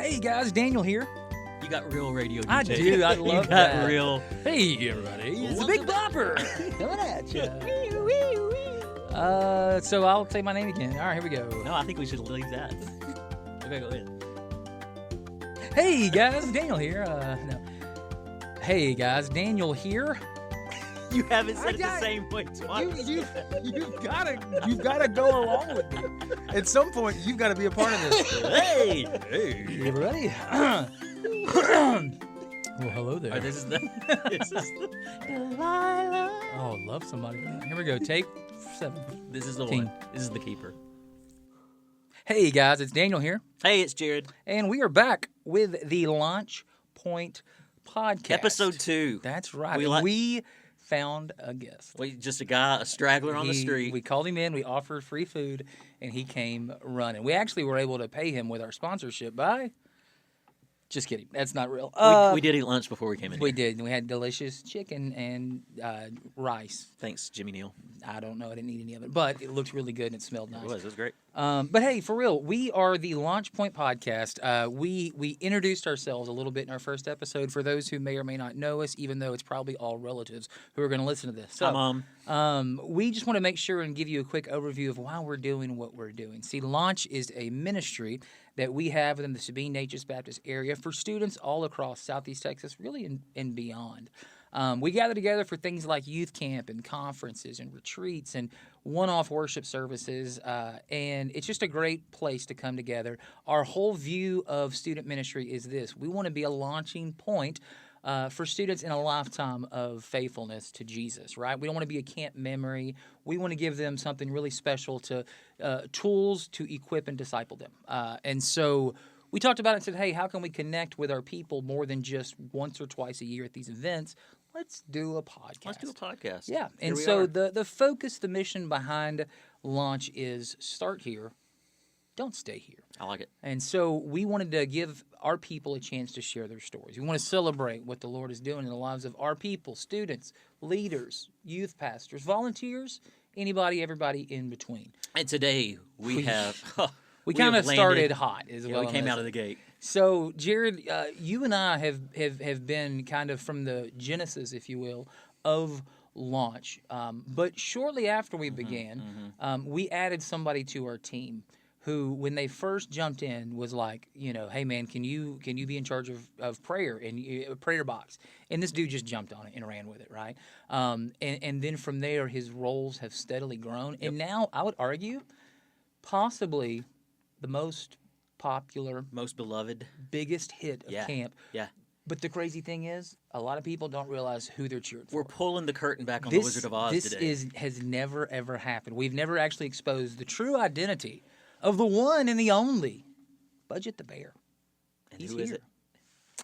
Hey guys, Daniel here. You got real radio DJ. I do. I love you got that. real. Hey everybody, it's the Big Bopper coming at you. So I'll say my name again. All right, here we go. No, I think we should leave that. Okay, go ahead. Hey guys, Daniel here. No. Hey guys, Daniel here. You haven't said it the same way twice. You've gotta go along with it. At some point, you've got to be a part of this. Hey! Hey everybody. Well, hello there. All right, this is the Delilah. Oh, love somebody. Here we go. Take 7. This is the 15. one. This is the keeper. Hey guys, it's Daniel here, Hey, it's Jared. and we are back with the Launch Point podcast, Episode 2. That's right. We We found a guest. Just a guy, a straggler on the street. We called him in. We offered free food, and he came running. We actually were able to pay him with our sponsorship by. Just kidding. That's not real. We did eat lunch before we came in. We did. We had delicious chicken and rice. Thanks, Jimmy Neal. I don't know. I didn't eat any of it, but it looked really good and it smelled nice. It was great. But hey, for real, we are the Launch Point podcast. We introduced ourselves a little bit in our first episode for those who may or may not know us, even though it's probably all relatives who are going to listen to this. So, Hi, Mom. we just want to make sure and give you a quick overview of why we're doing what we're doing. See, Launch is a ministry that we have within the Sabine Natchez Baptist area for students all across Southeast Texas, really and beyond. We gather together for things like youth camp and conferences and retreats and one-off worship services, and it's just a great place to come together. Our whole view of student ministry is this. We want to be a launching point for students in a lifetime of faithfulness to Jesus, right? We don't want to be a camp memory. We want to give them something really special to tools to equip and disciple them. And so we talked about it and said, hey, how can we connect with our people more than just once or twice a year at these events? Let's do a podcast. Let's do a podcast. Yeah. Here And we so are. the focus, the mission behind Launch is start here, don't stay here. I like it. And so we wanted to give our people a chance to share their stories. We want to celebrate what the Lord is doing in the lives of our people, students, leaders, youth pastors, volunteers, anybody, everybody in between. And today we have... We kind of have started landed- hot as Yeah, well. we came out of the gate. So, Jared, you and I have been kind of from the genesis, if you will, of Launch. But shortly after we began, we added somebody to our team who, when they first jumped in, was like, hey man, can you be in charge of prayer and a prayer box? And this dude just jumped on it and ran with it, right? And then from there, his roles have steadily grown, and now I would argue, possibly the most popular, Most beloved. biggest hit of camp. Yeah. But the crazy thing is, a lot of people don't realize who they're cheering for. We're pulling the curtain back on the Wizard of Oz today. This has never, ever happened. We've never actually exposed the true identity of the one and the only Budget the Bear. And He's who is here. it?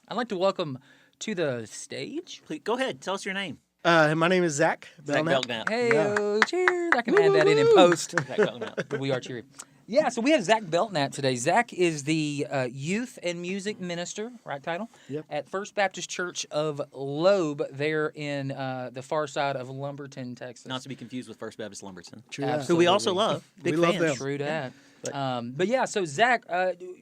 I'd like to welcome to the stage. Please, go ahead. Tell us your name. My name is Zach Zach Belknap. Belknap. Hey, Yeah. cheers. I can add that in post. Zach Belknap. But we are cheery. Yeah, so we have Zach Belknap today. Zach is the youth and music minister, right title? Yep. At First Baptist Church of Loeb there in the far side of Lumberton, Texas. Not to be confused with First Baptist Lumberton. True that. Who we also Absolutely. love. Big We love fans. them. True that. But- But yeah, so Zach,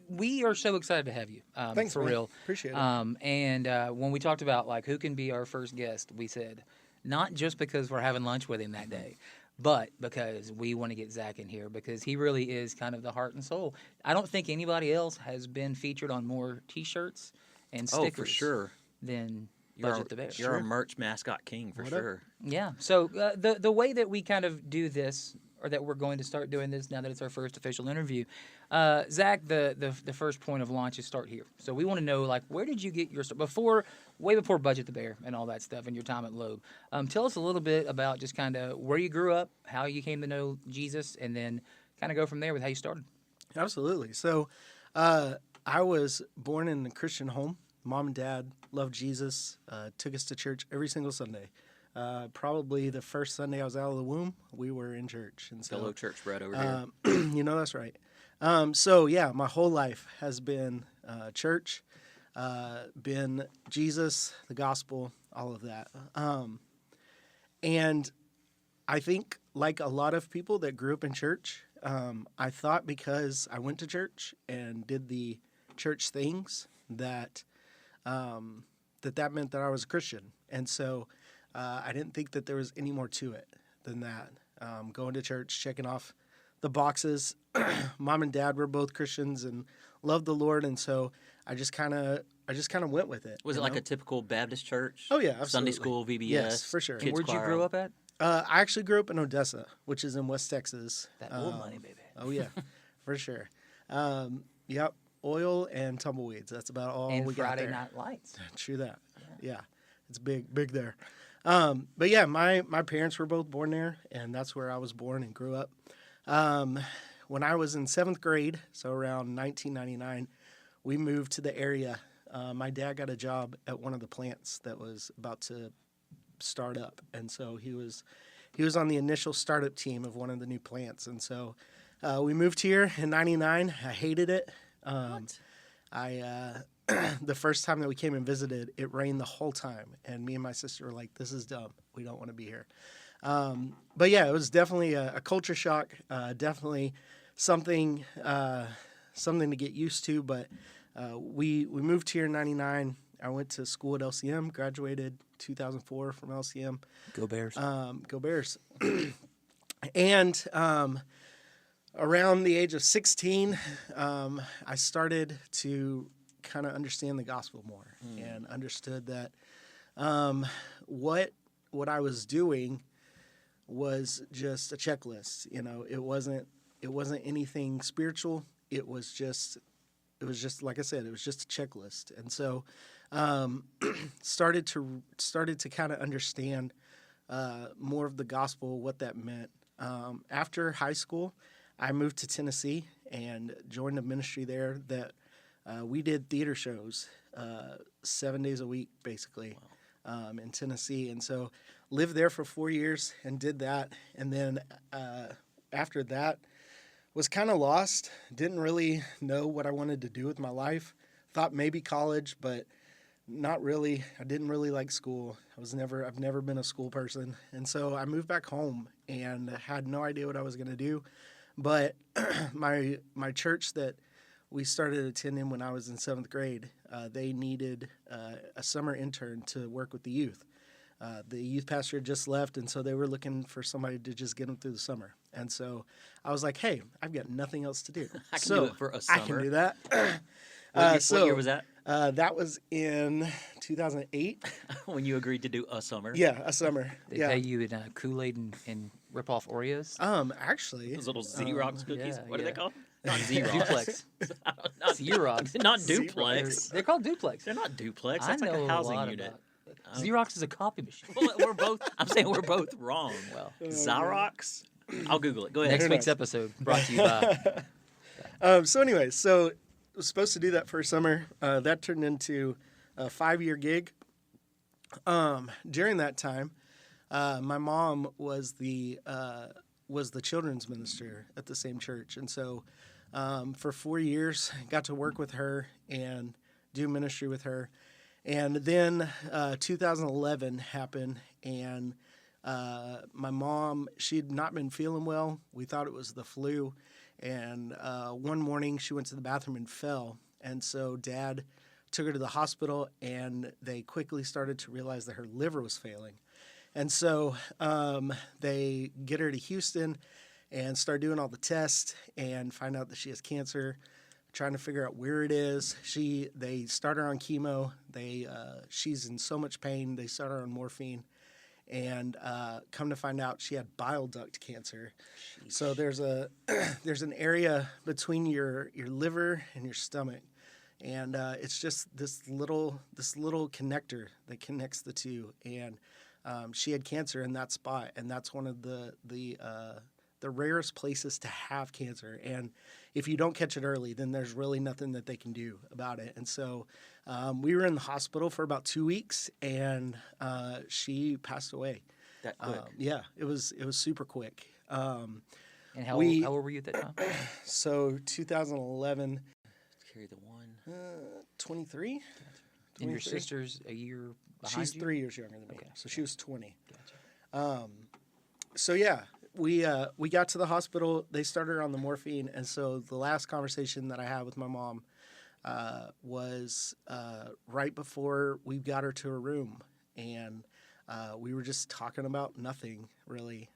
we are so excited to have you. Thanks, for man. real. Appreciate it. And when we talked about like who can be our first guest, we said not just because we're having lunch with him that day, but because we want to get Zach in here because he really is kind of the heart and soul. I don't think anybody else has been featured on more T-shirts and stickers Oh, for sure. than You're Budget the Bear. You're a merch mascot king for sure. Yeah. So the way that we kind of do this, or that we're going to start doing this now that it's our first official interview, Zach, the first point of launch is start here. So we want to know, like, where did you get your start? Way before Budget the Bear and all that stuff and your time at Loeb. Tell us a little bit about just kind of where you grew up, how you came to know Jesus, and then kind of go from there with how you started. Absolutely. So, I was born in a Christian home. Mom and Dad loved Jesus. Took us to church every single Sunday. Probably the first Sunday I was out of the womb, we were in church. And so, Fellow church bred over here. that's right. So yeah, my whole life has been church, been Jesus, the gospel, all of that. And I think, like a lot of people that grew up in church, I thought because I went to church and did the church things that that meant that I was a Christian. And so I didn't think that there was any more to it than that. Going to church, checking off the boxes. Mom and Dad were both Christians and loved the Lord, and so I just kind of went with it. Was it like a typical Baptist church? Oh yeah, absolutely. Sunday school, VBS. Yes, for sure. And where'd you grow up at? I actually grew up in Odessa, which is in West Texas. That old money, baby. Oh yeah, for sure. Yep, oil and tumbleweeds. That's about all And we got Friday there. Night Lights. True that. Yeah, it's big there. But yeah, my parents were both born there, and that's where I was born and grew up. When I was in 7th grade, so around 1999, we moved to the area. My dad got a job at one of the plants that was about to start up, and so he was on the initial startup team of one of the new plants, and so we moved here in '99. I hated it. The first time that we came and visited, it rained the whole time, and me and my sister were like, "This is dumb. We don't want to be here." But yeah, it was definitely a culture shock. Definitely something to get used to. But we moved here in '99. I went to school at LCM, graduated 2004 from LCM. Go Bears. Go Bears. And around the age of 16, I started to kind of understand the gospel more and understood that what I was doing was just a checklist. You know, it wasn't anything spiritual. It was just like I said, it was just a checklist. And so started to kind of understand more of the gospel, what that meant. After high school, I moved to Tennessee and joined a ministry there that we did theater shows 7 days a week, basically, in Tennessee. And so lived there for 4 years and did that. And then after that, was kind of lost. Didn't really know what I wanted to do with my life. Thought maybe college, but not really. I didn't really like school. I've never been a school person. And so I moved back home and had no idea what I was going to do. But my church that we started attending when I was in 7th grade, they needed a summer intern to work with the youth. The youth pastor had just left, and so they were looking for somebody to just get them through the summer. And so I was like, hey, I've got nothing else to do. I can do it for a summer. I can do that. What year was that? That was in 2008. When you agreed to do a summer? Yeah, a summer. They yeah. pay you in Kool-Aid and rip off Oreos? Actually. Those little Xerox cookies. yeah, What are they yeah. called? Not Xerox. Duplex. Not Xerox. Not duplex. They're called duplex. They're not duplex. I That's like know a housing lot unit. about Xerox is a copy machine. Well, we're both. I'm saying we're both wrong. Well, Xerox. I'll Google it. Go ahead. next week's episode brought to you by. So anyway, so I was supposed to do that for a summer. That turned into a 5-year gig. During that time, my mom was the children's minister at the same church, and so for 4 years, got to work with her and do ministry with her. And then 2011 happened, and my mom, she had not been feeling well. We thought it was the flu. And one morning she went to the bathroom and fell. And so Dad took her to the hospital, and they quickly started to realize that her liver was failing. And so they get her to Houston and start doing all the tests and find out that she has cancer, trying to figure out where it is. They start her on chemo. She's in so much pain. They start her on morphine. And come to find out, she had bile duct cancer. Sheesh. So there's an area between your liver and your stomach, and it's just this little connector that connects the two. And she had cancer in that spot, and that's one of the rarest places to have cancer. And if you don't catch it early, then there's really nothing that they can do about it. And so we were in the hospital for about 2 weeks, and she passed away. That quick? Yeah, it was super quick. And how old were you at that time? So 2011. Carry the one. 23. And your sister's a year behind She's you? 3 years younger than me, Okay. so she was 20. Gotcha. So yeah, we got to the hospital. They started her on the morphine, and so the last conversation that I had with my mom, was right before we got her to her room, and we were just talking about nothing really.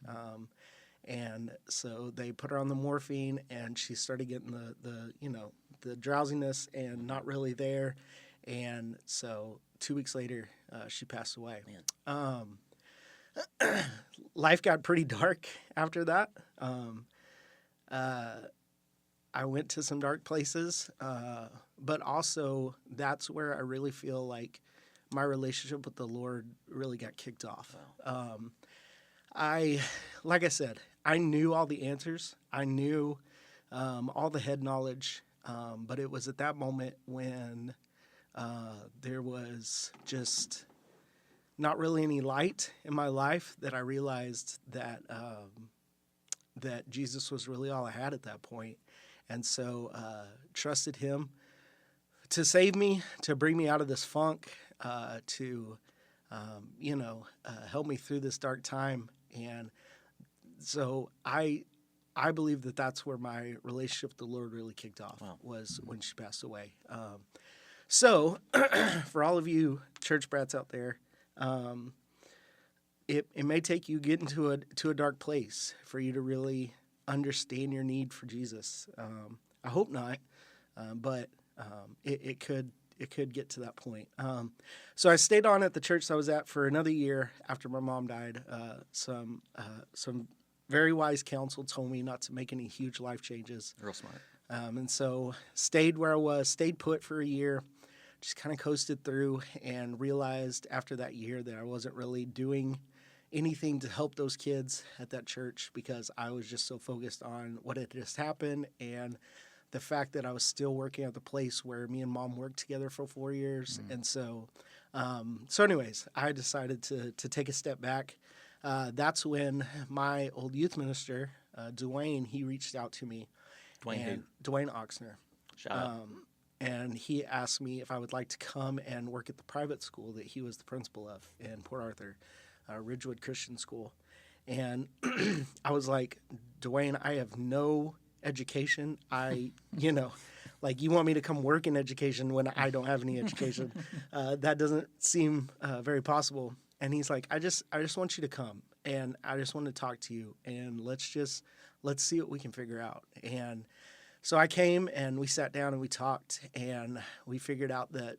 And so they put her on the morphine, and she started getting the drowsiness and not really there. And so 2 weeks later, she passed away. Life got pretty dark after that. I went to some dark places, but also that's where I really feel like my relationship with the Lord really got kicked off. Wow. Like I said, I knew all the answers. I knew all the head knowledge, but it was at that moment when there was just not really any light in my life that I realized that that Jesus was really all I had at that point. And so trusted him to save me, to bring me out of this funk, to help me through this dark time. And so I believe that that's where my relationship with the Lord really kicked off. Wow. Was when she passed away. So for all of you church brats out there, it may take you getting to a dark place for you to really understand your need for Jesus. I hope not, but it could get to that point. So I stayed on at the church I was at for another year after my mom died. Some very wise counsel told me not to make any huge life changes. Real smart. And so stayed where I was, stayed put for a year, just kind of coasted through, and realized after that year that I wasn't really doing anything to help those kids at that church because I was just so focused on what had just happened and the fact that I was still working at the place where me and mom worked together for 4 years. And so, anyways, I decided to take a step back. That's when my old youth minister, Dwayne, he reached out to me. Dwayne who? Dwayne Oxner. Shout out. And he asked me if I would like to come and work at the private school that he was the principal of in Port Arthur, Ridgewood Christian School. And I was like, Dwayne, I have no education. Like you want me to come work in education when I don't have any education. That doesn't seem very possible. And he's like, I just want you to come, and I just want to talk to you, and let's see what we can figure out. And so I came, and we sat down and we talked, and we figured out that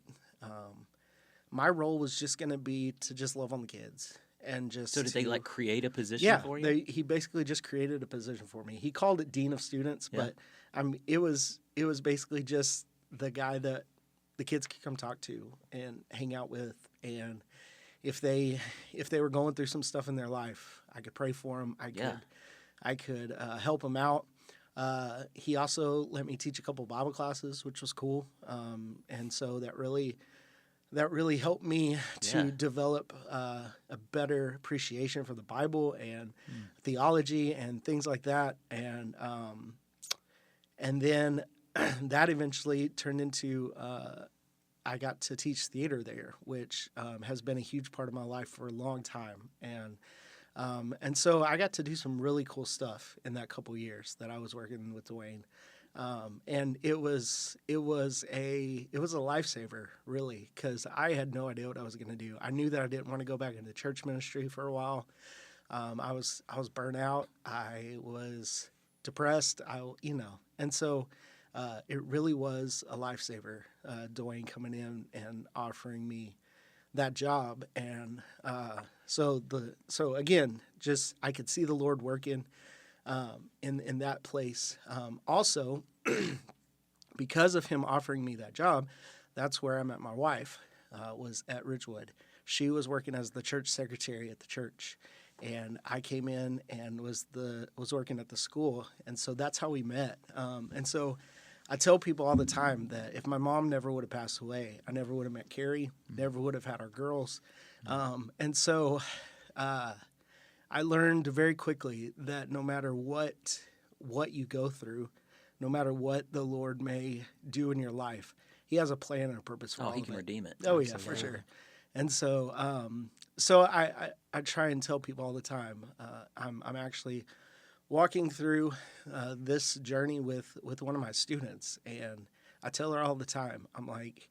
my role was just going to be to just love on the kids. And just So did they like create a position for you? He basically just created a position for me. He called it Dean of Students, Yeah. but it was basically just the guy that the kids could come talk to and hang out with. And if they were going through some stuff in their life, I could pray for them. I could help them out. He also let me teach a couple Bible classes, which was cool. And so that really helped me to develop a better appreciation for the Bible and theology and things like that. And then that eventually turned into I got to teach theater there, which has been a huge part of my life for a long time. And so I got to do some really cool stuff in that couple years that I was working with Dwayne. And it was a lifesaver, really, because I had no idea what I was going to do. I knew that I didn't want to go back into church ministry for a while. I was burnt out. I was depressed. And so it really was a lifesaver. Dwayne coming in and offering me that job, and so again, just I could see the Lord working. In that place. Also, because of him offering me that job, that's where I met my wife, was at Ridgewood. She was working as the church secretary at the church, and I came in and was working at the school, and so that's how we met. And so I tell people all the time that if my mom never would have passed away, I never would have met Carrie, never would have had our girls. And so I learned very quickly that no matter what you go through, no matter what the Lord may do in your life, he has a plan and a purpose for all He of can it. redeem it. Oh, yeah, for sure. And so I try and tell people all the time, I'm actually walking through this journey with one of my students, and I tell her all the time, I'm like,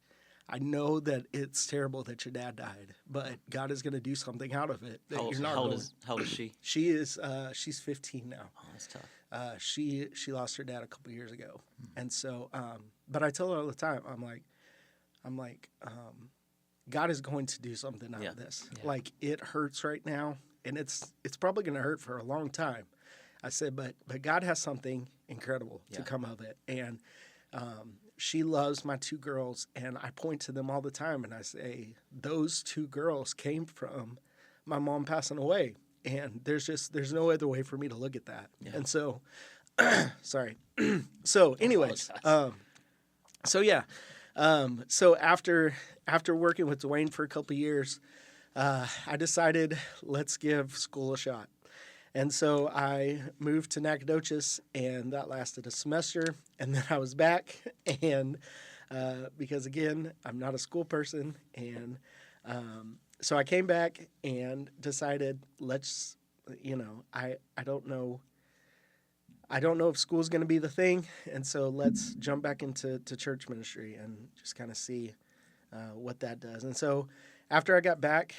I know that it's terrible that your dad died, but God is going to do something out of it. That How old is she? She's 15 now. Oh, that's tough. She lost her dad a couple years ago, and so but I tell her all the time, I'm like God is going to do something out of this. Yeah. Like, it hurts right now, and it's probably going to hurt for a long time. I said, but God has something incredible to come of it, and she loves my 2 girls, and I point to them all the time, and I say, those 2 girls came from my mom passing away, and there's no other way for me to look at that. Yeah. And so, sorry. So, anyways, so after working with Dwayne for a couple of years, I decided, let's give school a shot. And so I moved to Nacogdoches, and that lasted a semester, and then I was back, and because, again, I'm not a school person, and so I came back and decided, let's, I don't know if school's going to be the thing, and so let's jump back into church ministry and just kind of see what that does. And so after I got back,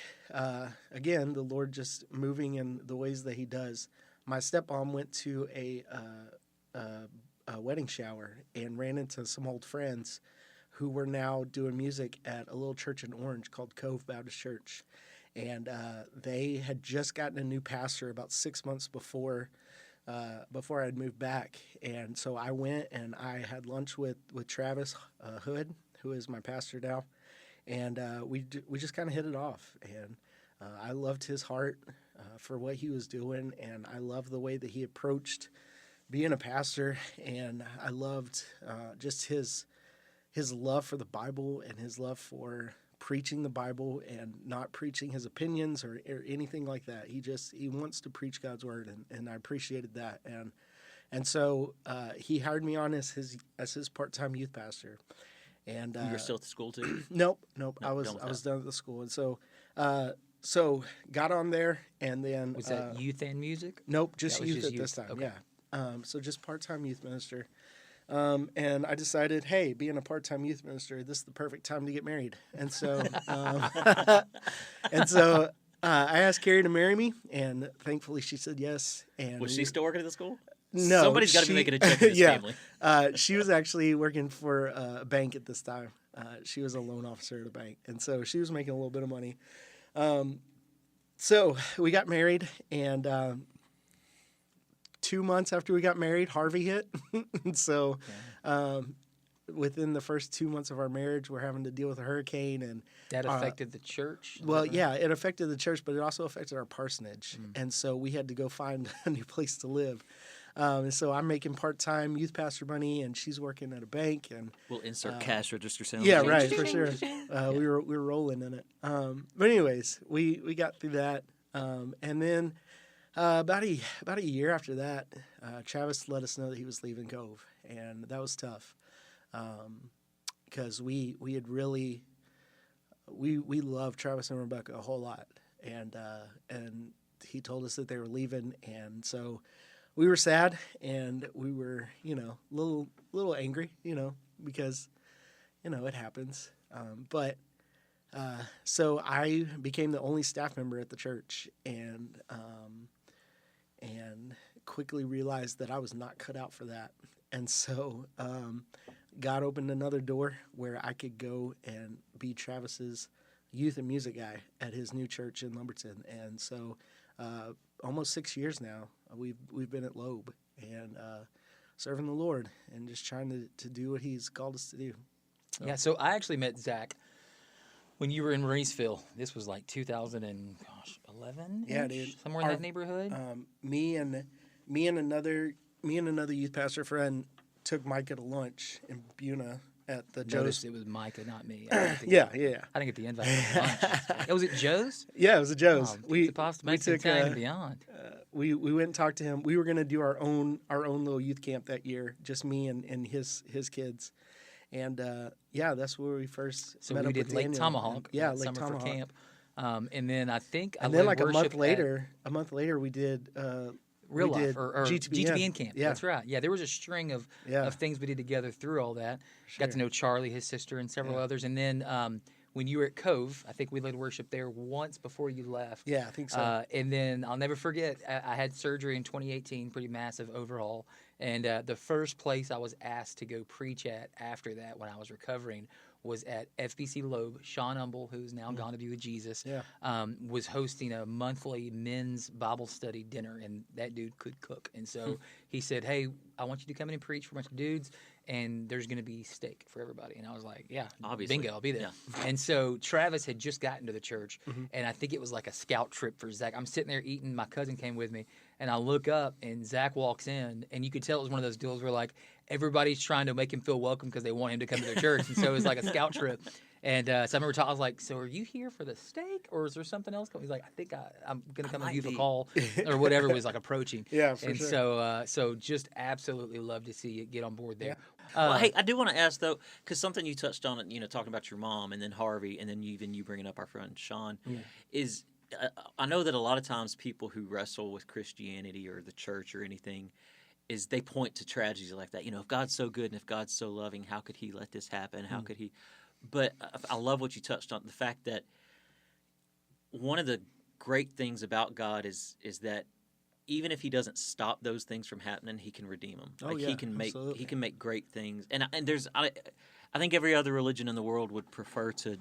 again, the Lord just moving in the ways that he does. My stepmom went to a wedding shower and ran into some old friends who were now doing music at a little church in Orange called Cove Baptist Church. And they had just gotten a new pastor about 6 months before I'd moved back. And so I went and I had lunch with Travis Hood, who is my pastor now. And we just kind of hit it off, and I loved his heart for what he was doing, and I loved the way that he approached being a pastor, and I loved just his love for the Bible and his love for preaching the Bible and not preaching his opinions or anything like that. He wants to preach God's word, and I appreciated that, and so he hired me on as his part-time youth pastor. And you were still at the school too? Nope. I was done at the school, and so got on there, and then was that youth and music? Nope, just youth at this time. Okay. Yeah. So just part-time youth minister, and I decided, hey, being a part-time youth minister, this is the perfect time to get married, and so I asked Carrie to marry me, and thankfully she said yes. And was she still working at the school? No, somebody's got to be making a check in this family. She was actually working for a bank at this time. She was a loan officer at a bank, and so she was making a little bit of money. So we got married, and 2 months after we got married, Harvey hit. And so within the first 2 months of our marriage, we're having to deal with a hurricane, and that affected the church. Well, yeah, it affected the church, but it also affected our parsonage, and so we had to go find a new place to live. And so I'm making part-time youth pastor money, and she's working at a bank. And we'll insert cash register sound. Yeah, right, for sure. We were rolling in it. But anyways, we got through that, and then about a year after that, Travis let us know that he was leaving Cove, and that was tough, because we had really we loved Travis and Rebecca a whole lot, and he told us that they were leaving, and so we were sad, and we were, little angry, because, it happens. So I became the only staff member at the church, and quickly realized that I was not cut out for that. And so God opened another door where I could go and be Travis's youth and music guy at his new church in Lumberton. And so almost 6 years now, we've been at Loeb and serving the Lord and just trying to do what he's called us to do. So I actually met Zach when you were in Mauriceville. This was like 2011. Yeah, dude. Somewhere in that neighborhood. Me and another youth pastor friend took Micah to lunch in Buna at the Joe's. It was Micah, not me. Yeah. I didn't get the invite to lunch. Was it Joe's? Yeah, it was at Joe's. We took and beyond. We went and talked to him. We were going to do our own little youth camp that year, just me and his kids. And that's where we first met up with Daniel. So we did Lake Tomahawk. Lake Summer Tomahawk. For camp. And then I think a month later we did Real We life did or GTBN. GTBN camp. Yeah. That's right. Yeah, there was a string of things we did together through all that. Got to know Charlie, his sister, and several others. And then when you were at Cove, I think we led worship there once before you left. Yeah, I think so. And then I'll never forget, I had surgery in 2018, pretty massive overhaul. And the first place I was asked to go preach at after that when I was recovering was at FBC Loeb. Sean Humble, who's now gone to be with Jesus, was hosting a monthly men's Bible study dinner, and that dude could cook. And so he said, hey, I want you to come in and preach for a bunch of dudes, and there's going to be steak for everybody. And I was like, yeah, Obviously. bingo, I'll be there. Yeah. And so Travis had just gotten to the church, and I think it was like a scout trip for Zach. I'm sitting there eating. My cousin came with me, and I look up, and Zach walks in, and you could tell it was one of those deals where, like, everybody's trying to make him feel welcome because they want him to come to their church. And so it was like a scout trip. And so I remember talking, I was like, so are you here for the steak, or is there something else coming? He's like, I think I'm going to come and give you a call, or whatever was like approaching. Yeah, for and sure. so just absolutely love to see you get on board there. Well, hey, I do want to ask though, because something you touched on, talking about your mom, and then Harvey, and then you bringing up our friend Sean, is I know that a lot of times people who wrestle with Christianity or the church or anything, is they point to tragedies like that. If God's so good and if God's so loving, how could He let this happen? How could He? But I love what you touched on, the fact that one of the great things about God is that even if He doesn't stop those things from happening, He can redeem them. He can make great things. And I think every other religion in the world would prefer to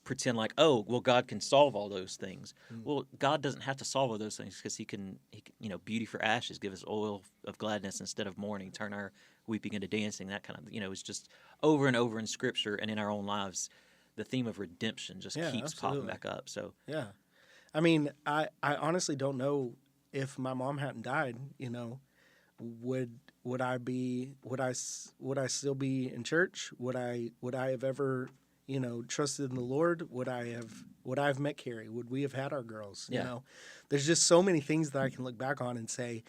pretend like, oh, well, God can solve all those things. Well, God doesn't have to solve all those things, because he can, beauty for ashes, give us oil of gladness instead of mourning, turn our weeping into dancing. That kind of, it's just over and over in Scripture and in our own lives. The theme of redemption just keeps popping back up. So yeah, I mean, I honestly don't know if my mom hadn't died. Would I still be in church? Would I have ever trusted in the Lord? Would I have met Carrie? Would we have had our girls? There's just so many things that I can look back on and say,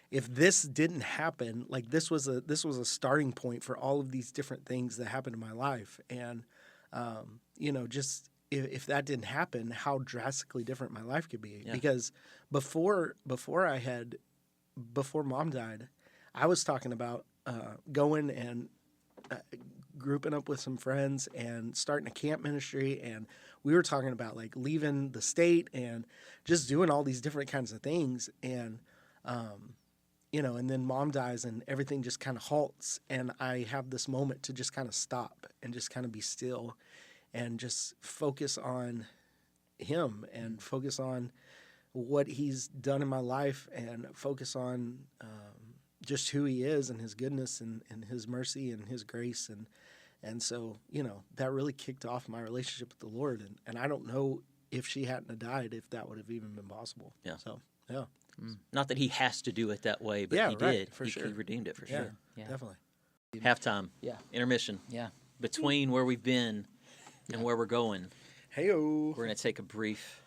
if this didn't happen, like this was a starting point for all of these different things that happened in my life. And, just if that didn't happen, how drastically different my life could be. Yeah. Because before Mom died, I was talking about going and grouping up with some friends and starting a camp ministry, and we were talking about like leaving the state and just doing all these different kinds of things. And and then Mom dies and everything just kind of halts, and I have this moment to just kind of stop and just kind of be still and just focus on Him and focus on what He's done in my life and focus on just who He is and His goodness and His mercy and His grace. And so, that really kicked off my relationship with the Lord. And I don't know if she hadn't have died, if that would have even been possible. Yeah. So, yeah. Not that He has to do it that way, but He did. For He sure. He redeemed it for sure. Yeah. Definitely. Halftime. Yeah. Intermission. Yeah. Between where we've been and where we're going. Hey-o. We're going to take a brief.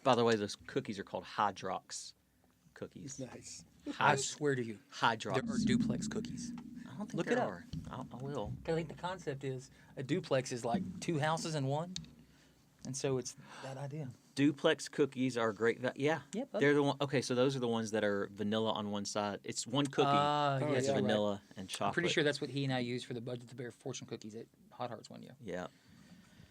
By the way, those cookies are called Hydrox cookies. Nice. I swear to you, Hydrox. there are duplex cookies. I don't think Look there it up. are. I will. I think the concept is a duplex is like two houses in one, and so it's that idea. Duplex cookies are great. Yeah. Yep. They're the one. Okay, so those are the ones that are vanilla on one side. It's one cookie. Yes, It's you're right. vanilla and chocolate. I'm pretty sure that's what he and I used for the Budget to Bear fortune cookies at Hot Hearts one year. Yeah.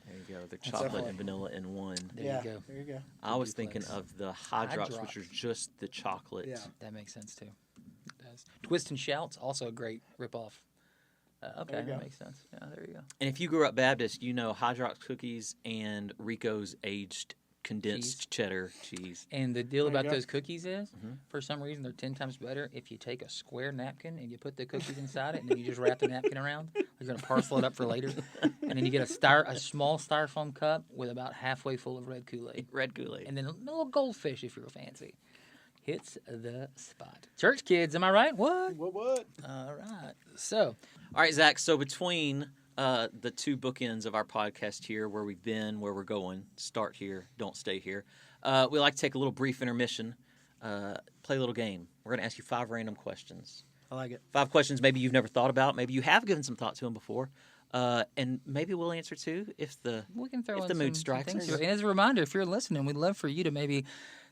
There you go. They're That's chocolate definitely- and vanilla in one. There you go. There you go. I was duplex. thinking of the Hydrox, Hydrox. which are just the chocolate. Yeah. That makes sense too. It does. Twist and Shouts, also a great ripoff. Okay, There you that go. makes sense. Yeah, there you go. And if you grew up Baptist, you know Hydrox cookies and Rico's aged condensed cheddar cheese. And the deal There you about go. those cookies is, for some reason, they're 10 times better if you take a square napkin and you put the cookies inside it, and then you just wrap the napkin around. You're going to parcel it up for later. And then you get a small styrofoam cup with about halfway full of red Kool-Aid. Red Kool-Aid. And then a little goldfish if you're fancy. Hits the spot. Church kids, am I right? What? What? All right. So, All right, Zach. So between the two bookends of our podcast here, where we've been, where we're going, start here, don't stay here, we like to take a little brief intermission, play a little game. We're going to ask you 5 random questions. I like it. 5 questions maybe you've never thought about. Maybe you have given some thought to them before. And maybe we'll answer too if the we can throw if in the mood some strikes things. us. And as a reminder, if you're listening, we'd love for you to maybe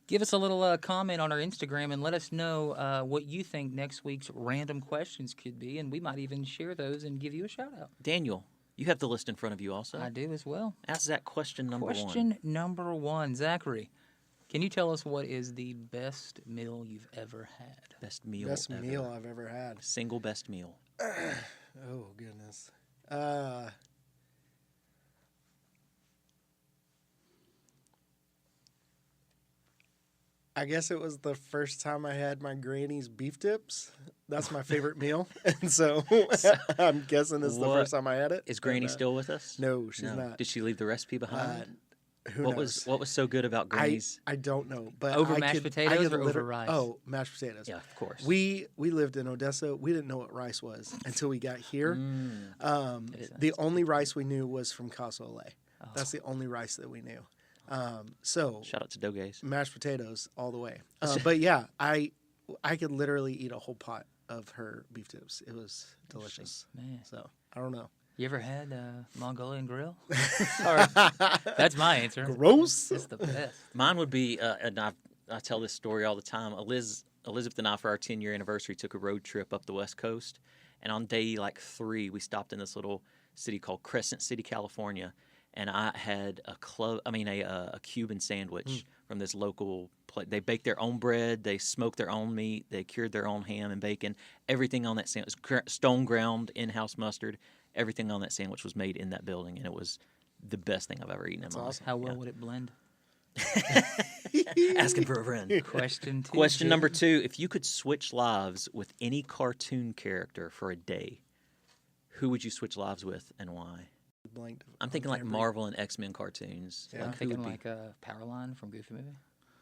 Give us a little comment on our Instagram and let us know what you think next week's random questions could be, and we might even share those and give you a shout out. Daniel, you have the list in front of you also. I do as well. Ask Zach question number one. Question number one. Zachary, can you tell us what is the best meal you've ever had? Best meal Best ever. meal I've ever had. Single best meal. Oh, goodness. I guess it was the first time I had my granny's beef tips. That's my favorite meal. And so I'm guessing this is the first time I had it. Is Granny still with us? No, she's not. Did she leave the recipe behind? Who knows? What was so good about Granny's? I don't know. But Over mashed potatoes or over rice? Oh, mashed potatoes. Yeah, of course. We lived in Odessa. We didn't know what rice was until we got here. The only rice we knew was from Casa Ole. That's the only rice that we knew. So shout out to Dogays. Mashed potatoes all the way. But yeah, I could literally eat a whole pot of her beef tips. It was delicious. Man. So I don't know. You ever had Mongolian grill? Sorry. That's my answer. Gross. It's the best. Mine would be, and I tell this story all the time. Elizabeth and I, for our 10-year anniversary, took a road trip up the West Coast. And on day 3, we stopped in this little city called Crescent City, California. And I had a Cuban sandwich from this local place. They baked their own bread. They smoked their own meat. They cured their own ham and bacon. Everything on that sandwich, stone ground, in-house mustard. Everything on that sandwich was made in that building, and it was the best thing I've ever eaten in my life. How well would it blend? Asking for a friend. Question 2. Question number 2. If you could switch lives with any cartoon character for a day, who would you switch lives with and why? I'm thinking like Marvel and X-Men cartoons. Yeah. I'm Like, who thinking would be? like Powerline from Goofy Movie.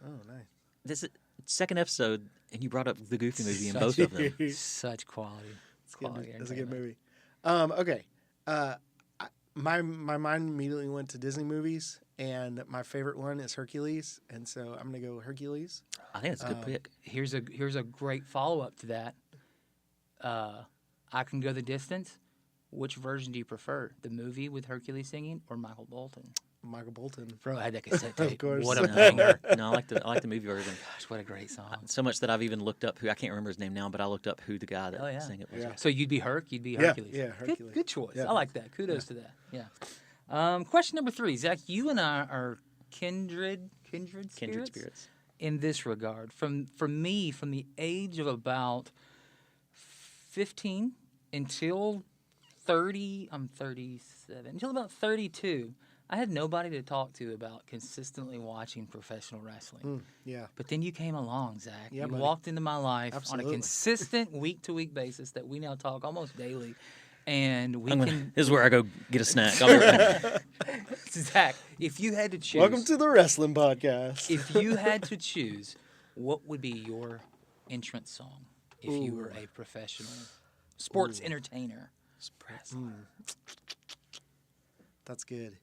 Oh, nice. This is second episode, and you brought up the Goofy movie in both of them. Such quality. It's a good movie. Okay. My mind immediately went to Disney movies, and my favorite one is Hercules, and so I'm gonna go Hercules. I think that's a good pick. Here's a great follow up to that. I Can Go the Distance. Which version do you prefer? The movie with Hercules singing or Michael Bolton? Michael Bolton. Bro, I had that cassette tape. Of course. What a banger. No, I like the movie version. Gosh, what a great song. So much that I've even looked up who I can't remember his name now, but I looked up who the guy that sang it was. Yeah. So you'd be You'd be Hercules. Yeah, Hercules. Good choice. Yeah. I like that. Kudos to that. Yeah. Question number 3. Zach, you and I are kindred spirits in this regard. From me, from the age of about 15 until 30, I'm 37, until about 32, I had nobody to talk to about consistently watching professional wrestling. Yeah. But then you came along, Zach. Yeah, you buddy. walked into my life Absolutely. on a consistent week-to-week basis that we now talk almost daily. And we This is where I go get a snack. I'll be right back. Zach, if you had to choose. Welcome to the wrestling podcast. If you had to choose, what would be your entrance song if you were a professional sports entertainer? That's good.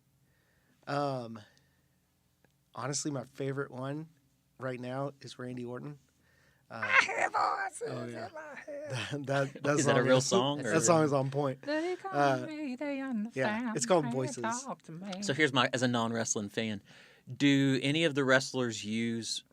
Honestly, my favorite one right now is Randy Orton. I hear voices in my head. That Is that a real song? That song is on point. They call me, they understand Yeah, it's called me, Voices. talk to me. So here's as a non-wrestling fan, do any of the wrestlers use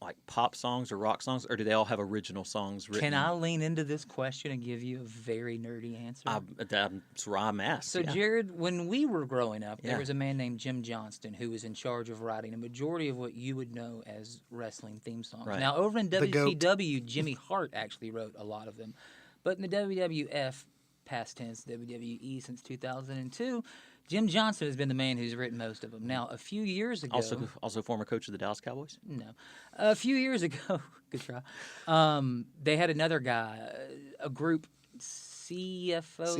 like pop songs or rock songs, or do they all have original songs written? Can I lean into this question and give you a very nerdy answer? That's why I'm asked. So, yeah. Jared, when we were growing up, Yeah. there was a man named Jim Johnston who was in charge of writing a majority of what you would know as wrestling theme songs. Right. Now, over in goat. WCW, Jimmy Hart actually wrote a lot of them. But in the WWF, past tense, WWE since 2002, Jim Johnston has been the man who's written most of them. Now, a few years ago... Also former coach of the Dallas Cowboys? No. A few years ago, good try, they had another guy, a group, CFO,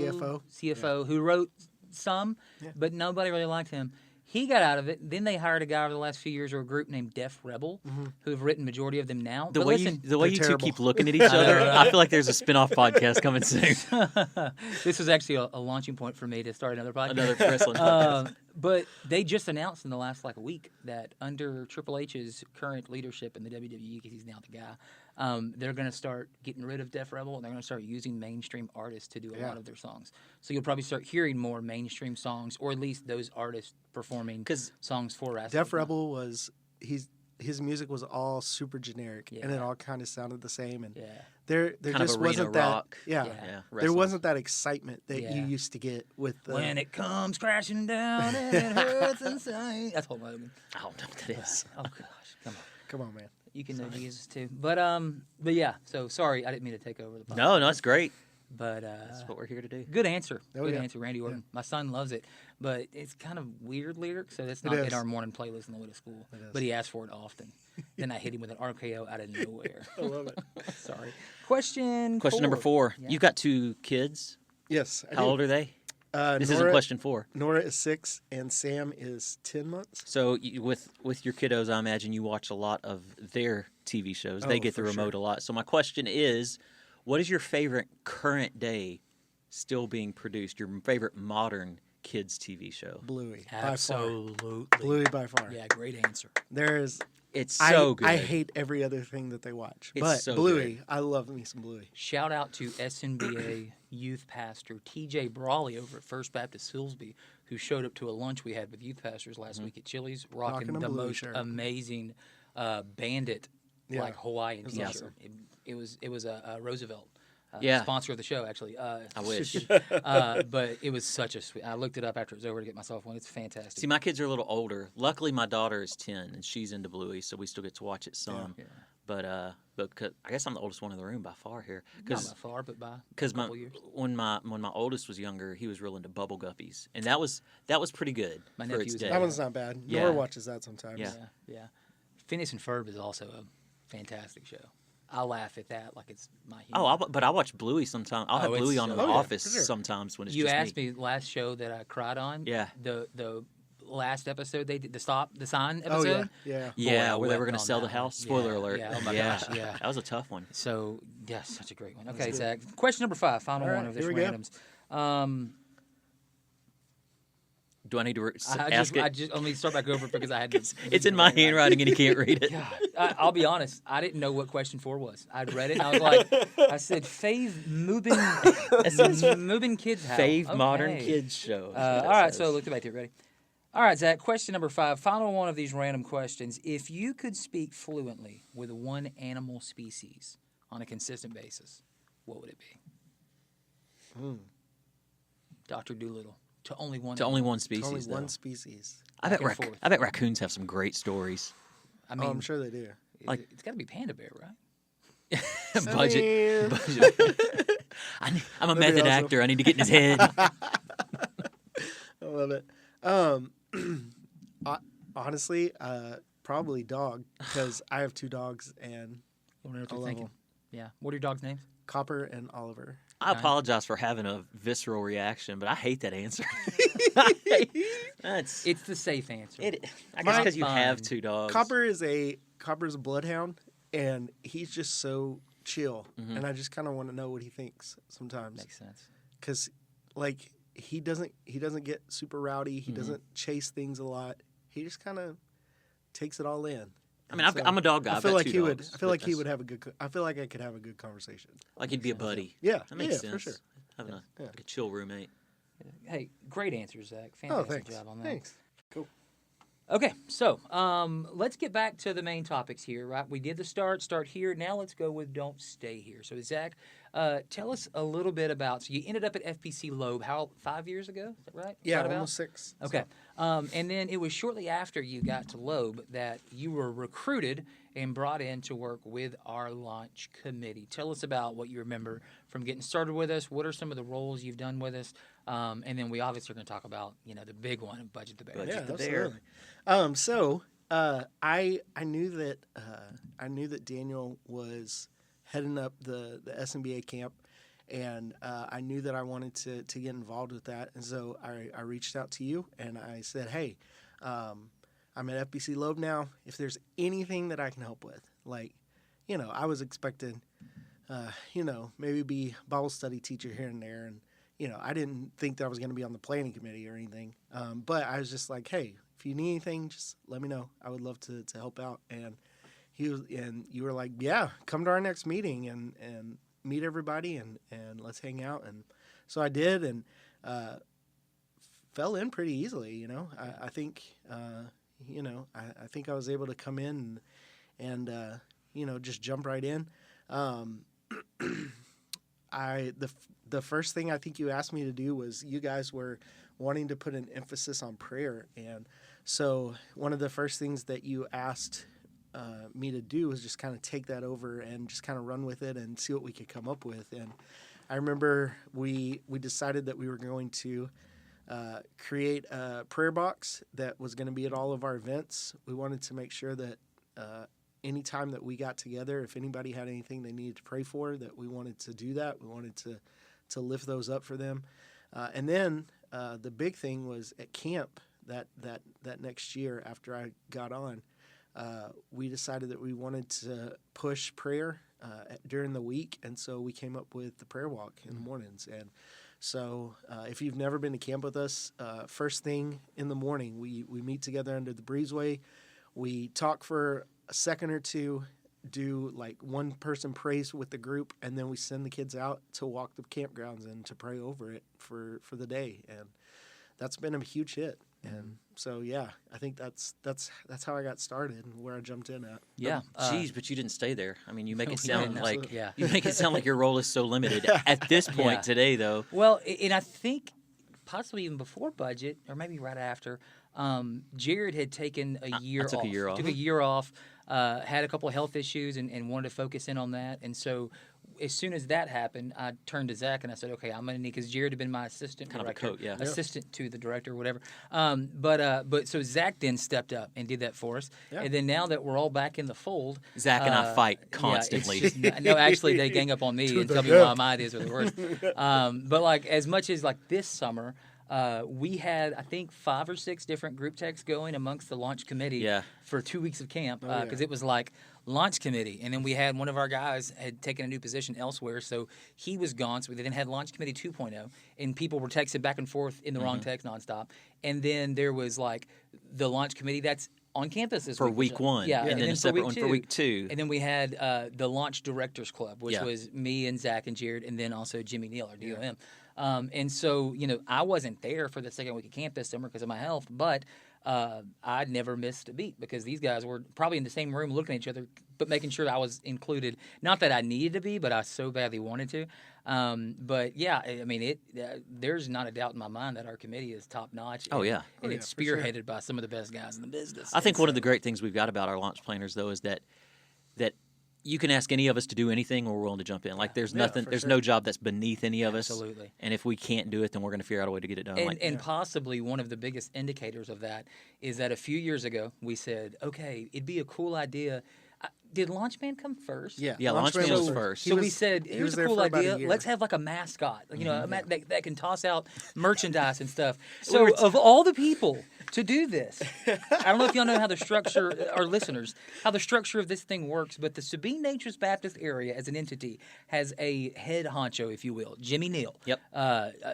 who wrote some, but nobody really liked him. He got out of it. Then they hired a guy over the last few years, or a group named Def Rebel, who've written majority of them now. The But way listen, you two terrible. keep looking at each other, I feel like there's a spin-off podcast coming soon. this was actually a launching point for me to start another podcast. Another wrestling podcast. But they just announced in the last a week that under Triple H's current leadership in the WWE, because he's now the guy, they're going to start getting rid of Def Rebel, and they're going to start using mainstream artists to do a lot of their songs. So you'll probably start hearing more mainstream songs, or at least those artists performing songs for wrestling. Def Rebel was his music was all super generic, and it Yeah. all kind of sounded the same. And Yeah. there Kind just of arena wasn't that. rock. Yeah, Yeah. there wrestling. wasn't that excitement that Yeah. you used to get with the. When it comes crashing down and it hurts inside. That's Hulk Hogan. I don't know what that is. Oh gosh, come on. Come on, man. You can know Jesus too. But yeah. So sorry, I didn't mean to take over the podcast. No, it's great. But That's what we're here to do. good answer. Oh, Good yeah. answer, Randy Orton. My son loves it, but it's kind of weird lyrics, so that's It not in is. our morning playlist on the way to school. It is. But he asks for it often. Then I hit him with an RKO out of nowhere. I love it. Sorry. Question Number 4. Yeah. You've got 2 kids. Yes. I How do. old are they? This isn't Nora, question 4. Nora is 6 and Sam is 10 months. So with your kiddos, I imagine you watch a lot of their TV shows. They Oh, get the for remote sure. a lot. So my question is, what is your favorite current day still being produced? Your favorite modern kids TV show? Bluey. Absolutely. By far. Bluey by far. Yeah, great answer. There is. It's so good. I hate every other thing that they watch. It's But so Bluey, good. I love me some Bluey. Shout out to SNBA youth pastor TJ Brawley over at First Baptist Silsby, who showed up to a lunch we had with youth pastors last week at Chili's, rocking Rocking a the Bluey most shirt. amazing bandit Yeah. like Hawaiian was T-shirt. awesome. It was a Roosevelt. Yeah. Sponsor of the show, actually. I wish. But it was such a sweet. I looked it up after it was over to get myself one. It's fantastic. See, my kids are a little older. Luckily, my daughter is 10 and she's into Bluey, so we still get to watch it some. Yeah. But I guess I'm the oldest one in the room by far here. Not that far, but by a Because couple years. when my oldest was younger, he was real into Bubble Guppies, and that was pretty good My for nephew its was day. into That one's not bad. Yeah. Nora watches that sometimes. Yeah. Yeah. Phineas and Ferb is also a fantastic show. I laugh at that like it's my humor. But I watch Bluey sometimes. I'll have Oh, Bluey it's on in so the good. office For sure. sometimes when it's You just asked me last show that I cried on. Yeah. The last episode they did the sign Oh, episode. yeah. Yeah. Yeah, Boy, I where they were wept going to on sell the that house. one. Spoiler Yeah, alert. yeah, oh my gosh, yeah. That was a tough one. So yeah, such a great one. Okay, That's good. Zach. Question number 5, final All one right, of this here we go. randoms. Do I need to I ask it? just let me start back over because I had to. It's in my handwriting and he can't read it. God, I'll be honest. I didn't know what question 4 was. I'd read it and I was like, I said, "Fave moving kids house." Fave modern Okay. kids show. All right, so look back here. Ready? All right, Zach. Question number 5, final one of these random questions. If you could speak fluently with one animal species on a consistent basis, what would it be? Dr. Doolittle. To only one. to only one It's species. only though. one species. I bet Back and forth. I bet raccoons have some great stories. I mean, I'm sure they do. like- it's got to be Panda Bear, right? budget. mean- budget. I'm a That'd be method awesome. actor. I need to get in his head. I love it. Honestly, probably dog because I have 2 dogs and You want to know what I you're love thinking? them. Yeah. What are your dogs' names? Copper and Oliver. I apologize for having a visceral reaction, but I hate that answer. That's It's the safe answer. it. I guess because you have Fine. 2 dogs. Copper's a bloodhound, and he's just so chill. And I just kind of want to know what he thinks sometimes, Makes sense. because like he doesn't get super rowdy. He doesn't chase things a lot. He just kind of takes it all in. I mean, I'm a dog guy. I I've feel got like 2 he would. dogs, I feel but like he that's- would have a good. I feel like I could have a good conversation. Like he'd be a buddy. Yeah, That makes yeah, sense. for sure. Having Yeah. like a chill roommate. Hey, great answer, Zach. Oh, Fantastic thanks. job on that. Thanks. Cool. Okay, so let's get back to the main topics here, right? We did the start here. Now let's go with don't stay here. So, Zach, tell us a little bit about. So, you ended up at FPC Loeb, 5 years ago? Is that right? Yeah, Right about? almost 6. Okay. And then it was shortly after you got to Loeb that you were recruited and brought in to work with our launch committee. Tell us about what you remember from getting started with us. What are some of the roles you've done with us? And then we obviously are going to talk about, the big one, Budget the Bear. Budget Yeah, the Bear. absolutely. So I knew that Daniel was heading up the SMBA camp, and I knew that I wanted to get involved with that, and so I reached out to you and I said, hey, I'm at FBC Loeb now. If there's anything that I can help with, I was expecting, maybe be Bible study teacher here and there, and I didn't think that I was going to be on the planning committee or anything. But I was just like, hey, if you need anything, just let me know. I would love to help out. And you were like, yeah, come to our next meeting and meet everybody and let's hang out. And so I did, and fell in pretty easily. I think I think I was able to come in and just jump right in. The first thing I think you asked me to do was you guys were wanting to put an emphasis on prayer, and so one of the first things that you asked me to do was just kind of take that over and just kind of run with it and see what we could come up with. And I remember we decided that we were going to create a prayer box that was going to be at all of our events. We wanted to make sure that anytime that we got together, if anybody had anything they needed to pray for, that we wanted to do that. We wanted to lift those up for them. And then the big thing was at camp that next year after I got on, we decided that we wanted to push prayer during the week, and so we came up with the prayer walk in the mornings. And so if you've never been to camp with us, first thing in the morning, we meet together under the breezeway. We talk for a second or two, do like one person prays with the group, and then we send the kids out to walk the campgrounds and to pray over it for the day. And that's been a huge hit. And so, yeah, I think that's how I got started and where I jumped in at. Yeah. Geez, but you didn't stay there. I mean, you make it Yeah, sound like absolutely. you make it sound like your role is so limited at this point Yeah. today, though. Well, and I think possibly even before budget, or maybe right after, Jared had taken a year took off. a year off. Took a year off, had a couple of health issues and wanted to focus in on that. And so as soon as that happened, I turned to Zach and I said, okay, I'm going to need, because Jared had been my assistant Kind of a director, coach, yeah. assistant to the director, whatever. But so Zach then stepped up and did that for us. Yeah. And then now that we're all back in the fold. Zach and I fight yeah, it's constantly. just- no, actually, they gang up on me and tell me why my ideas are the worst. But like as much as like this summer, we had, I think, 5 or 6 different group texts going amongst the launch committee Yeah. for 2 weeks of camp yeah. because it was like launch committee. And then we had one of our guys had taken a new position elsewhere, so he was gone. So we then had launch committee 2.0, and people were texting back and forth in the wrong text nonstop. And then there was like the launch committee that's on campus this For week. week 1, Yeah, and then a for separate week one for 2. week 2. And then we had the Launch Directors Club, which Yeah. was me and Zach and Jared, and then also Jimmy Neal, our DOM. And so, I wasn't there for the second week of camp this summer because of my health, but I never missed a beat because these guys were probably in the same room looking at each other, but making sure I was included. Not that I needed to be, but I so badly wanted to. But yeah, I mean, there's not a doubt in my mind that our committee is top notch. Oh, yeah. And Oh, it's yeah, for sure. spearheaded by some of the best guys in the business. I think And one of so- the great things we've got about our launch planners, though, is that you can ask any of us to do anything, and we're willing to jump in. Like there's Yeah, nothing, for there's sure. no job that's beneath any of us. Absolutely. And if we can't do it, then we're going to figure out a way to get it done. And possibly one of the biggest indicators of that is that a few years ago we said, okay, it'd be a cool idea. Did Launchman come first? Yeah, Launchman was so first. So we said, he here's was a there cool for about a idea. year. Let's have like a mascot, that can toss out merchandise and stuff. We So were of all the people to do this, I don't know if y'all know how the structure, our listeners, how the structure of this thing works, but the Sabine Natchez Baptist area as an entity has a head honcho, if you will, Jimmy Neal. Yep.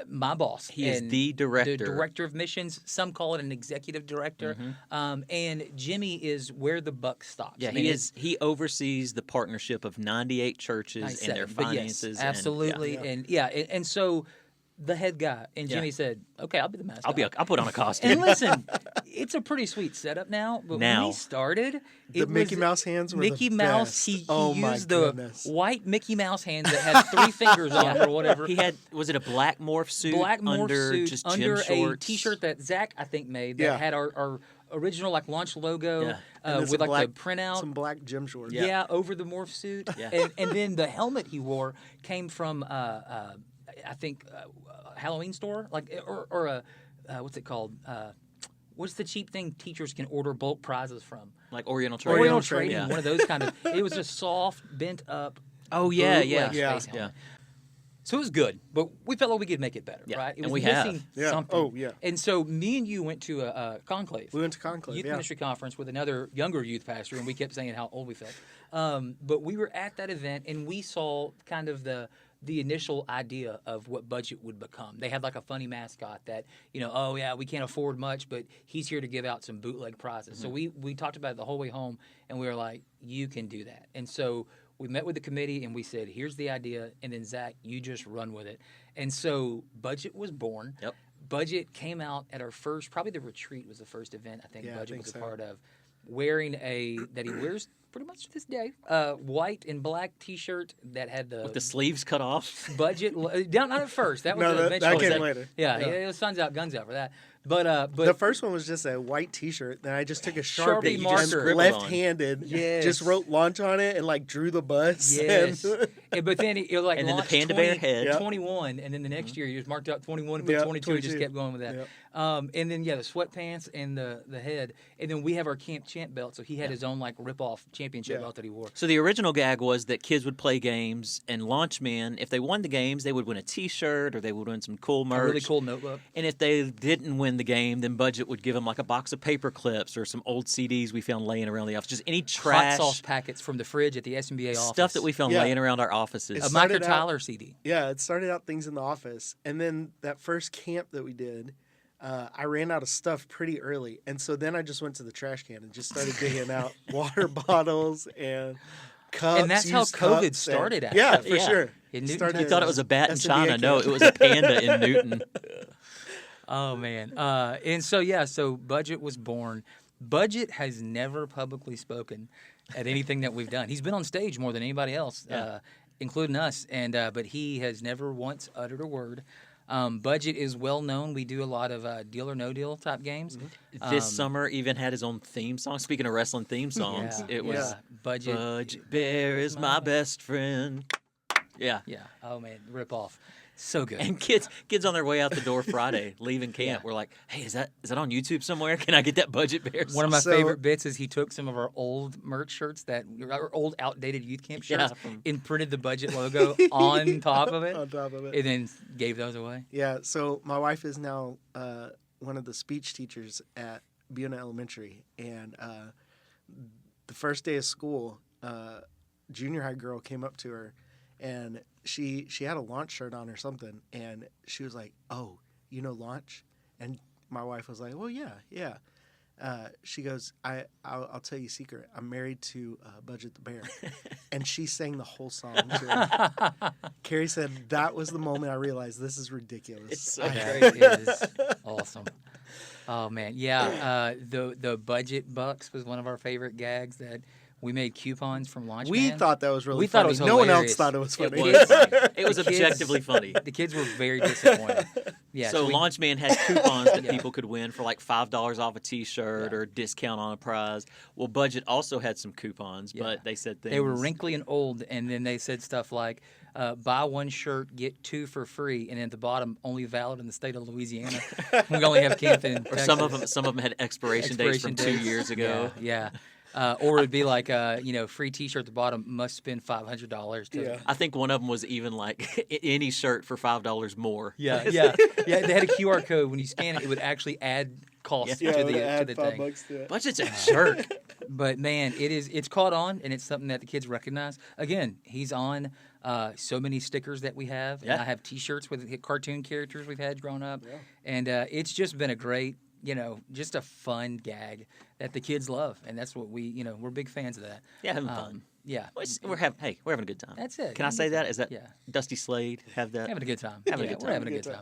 My boss. He is and the director. The director of missions. Some call it an executive director. And Jimmy is where the buck stops. Yeah, I mean, he oversees the partnership of 98 churches and their 97, but yes, finances. absolutely. And so the head guy and Yeah. Jimmy said, "Okay, I'll be the mascot." I'll put on a costume. And listen, it's a pretty sweet setup now. But when Now. we started, The it Mickey was Mouse hands were the Mickey Mouse. best. He Oh my used the goodness. white Mickey Mouse hands that had 3 fingers on or whatever. He had, was it a black morph suit Black morph under suit just under gym shorts? a T-shirt that Zach I think made that Yeah. had our original like launch logo Yeah. And then with some like black- the printout. some black gym shorts. Yeah, over the morph suit. Yeah. And then the helmet he wore came from, I think, a Halloween store, like or a, what's it called? What's the cheap thing teachers can order bulk prizes from? Like Oriental Trading. Oriental Trading. Trading, Yeah. one of those kind of. It was a soft, bent up. Oh, yeah, bootleg yeah. Yeah. space helmet. So it was good, but we felt like we could make it better, Yeah, right? It and was we have. missing Yeah. something. Oh, yeah. And so me and you went to a conclave. We went to Conclave, Youth yeah. ministry conference with another younger youth pastor, and we kept saying how old we felt. But we were at that event, and we saw kind of the initial idea of what budget would become. They had like a funny mascot that, oh yeah, we can't afford much, but he's here to give out some bootleg prizes. So we talked about it the whole way home, and we were like, you can do that. And so we met with the committee, and we said, here's the idea, and then Zach, you just run with it. And so budget was born. Yep. Budget came out at our first, probably the retreat was the first event I think Yeah, I Budget think was a so. part of, wearing that he wears pretty much to this day, white and black T-shirt that had With the sleeves cut off. Budget down. Not at first. That was No, the that eventual. came later. Yeah, Yeah. it was suns out, guns out for that. But The first one was just a white T-shirt. Then I just took a Sharpie Sharpie, marker. and Scribbled left-handed, Yes. just wrote launch on it and like drew the bus. yes, And, but then it was like And then the launched panda 20, bear head. Yep. 21, and then the next year you just marked out 21 and put Yep, 22, and just 22. kept going with that. Yep. And then the sweatpants and the head, and then we have our Camp Champ belt. So he had his own like rip-off championship Yeah. belt that he wore. So the original gag was that kids would play games, and launch men, if they won the games, they would win a T-shirt or they would win some cool merch. A really cool notebook. And if they didn't win the game, then Budget would give them like a box of paper clips or some old CDs we found laying around the office. Just any Hot trash sauce packets from the fridge at the SMBA office. stuff that we found Yeah. laying around our offices. A It Micro started out- Tyler CD. yeah, it started out things in the office, and then that first camp that we did, I ran out of stuff pretty early, and so then I just went to the trash can and just started digging out water bottles and cups. And that's how used COVID cups, started, And, yeah, actually. for Yeah. sure. In Newton, Started You thought it was a bat in SMBA China. No, camp. it was a panda in Newton. Oh man. And so Budget was born. Budget has never publicly spoken at anything that we've done. He's been on stage more than anybody else, including us, and but he has never once uttered a word. Budget is well known. We do a lot of Deal or No Deal type games. This summer even had his own theme song. Speaking of wrestling theme songs, Yeah, it was yeah. Budget. Budget Bear is my best friend. Yeah. Yeah. Oh man, rip off. So good. And kids on their way out the door Friday, leaving camp, were like, "Hey, is that on YouTube somewhere? Can I get that Budget Bear?" One of my So- favorite bits is he took some of our old merch shirts our old outdated youth camp shirts and printed the Budget logo on top of it, on top of it. and then gave those away. Yeah, so my wife is now one of the speech teachers at Buena Elementary, and the first day of school, junior high girl came up to her, and she had a Launch shirt on or something, and she was like, "Oh, you know Launch?" And my wife was like, "Well, yeah." She goes, I'll tell you a secret. I'm married to Budget the Bear," and she sang the whole song to her. Carrie said that was the moment I realized this is ridiculous. It's so That is awesome. Oh man, yeah. The Budget Bucks was one of our favorite gags that we made coupons from Launch. We Man. thought that was really We thought funny. it was No one else hilarious. thought it was It funny. was funny. It was The kids- objectively funny. The kids were very disappointed. Yeah. So we- Launch Man had coupons that people could win for like $5 off a T-shirt or a discount on a prize. Well, Budget also had some coupons, but they said things. They were wrinkly and old, and then they said stuff like, buy one shirt, get two for free, and at the bottom, only valid in the state of Louisiana. We only have Camp in Or Texas. some of them had expiration dates from 2 years ago. Yeah. Or it'd be like, free T-shirt at the bottom, must spend $500. Yeah. I think one of them was even like any shirt for $5 more. Yeah. They had a QR code. When you scan it, it would actually add cost Yeah, to it would the add thing. $5 to it. Budget's a jerk. But man, it's caught on, and it's something that the kids recognize. Again, he's on so many stickers that we have, and Yeah. I have T-shirts with cartoon characters we've had growing up, and it's just been a great, just a fun gag that the kids love, and that's what we're big fans of that. Yeah, having fun. Yeah, We're having a good time. that's it. Can I say that? Is that Yeah. Dusty Slade have that? Having a good time. Having a Yeah, good we're time. having a good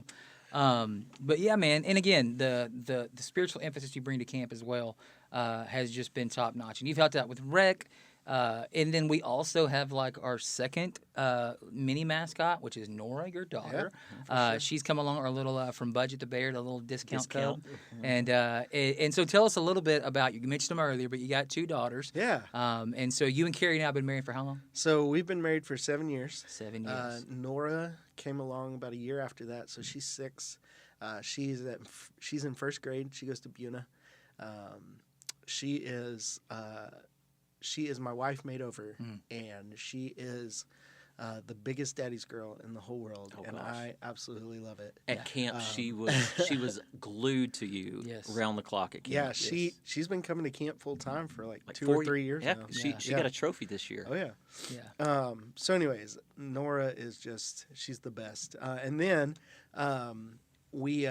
time. But yeah, man, and again, the spiritual emphasis you bring to camp as well has just been top notch, and you've helped out with Rec. And then we also have like our second mini mascot, which is Nora, your daughter. She's come along, our little from Budget the Bear, the little discount code. And so tell us a little bit about you. You mentioned them earlier, but you got two daughters. Yeah. And so you and Carrie now have been married for how long? So we've been married for 7 years. 7 years. Nora came along about a year after that, so she's 6. She's in first grade. She goes to Buena. She is my wife made over, and she is the biggest daddy's girl in the whole world, and gosh. I absolutely love it. At camp, she was glued to you Yes. around the clock at camp. Yeah, she's been coming to camp full time for like 2 4 or 3 years Heck, now. she got a trophy this year. Oh yeah. Yeah. So, anyways, Nora is she's the best. And then we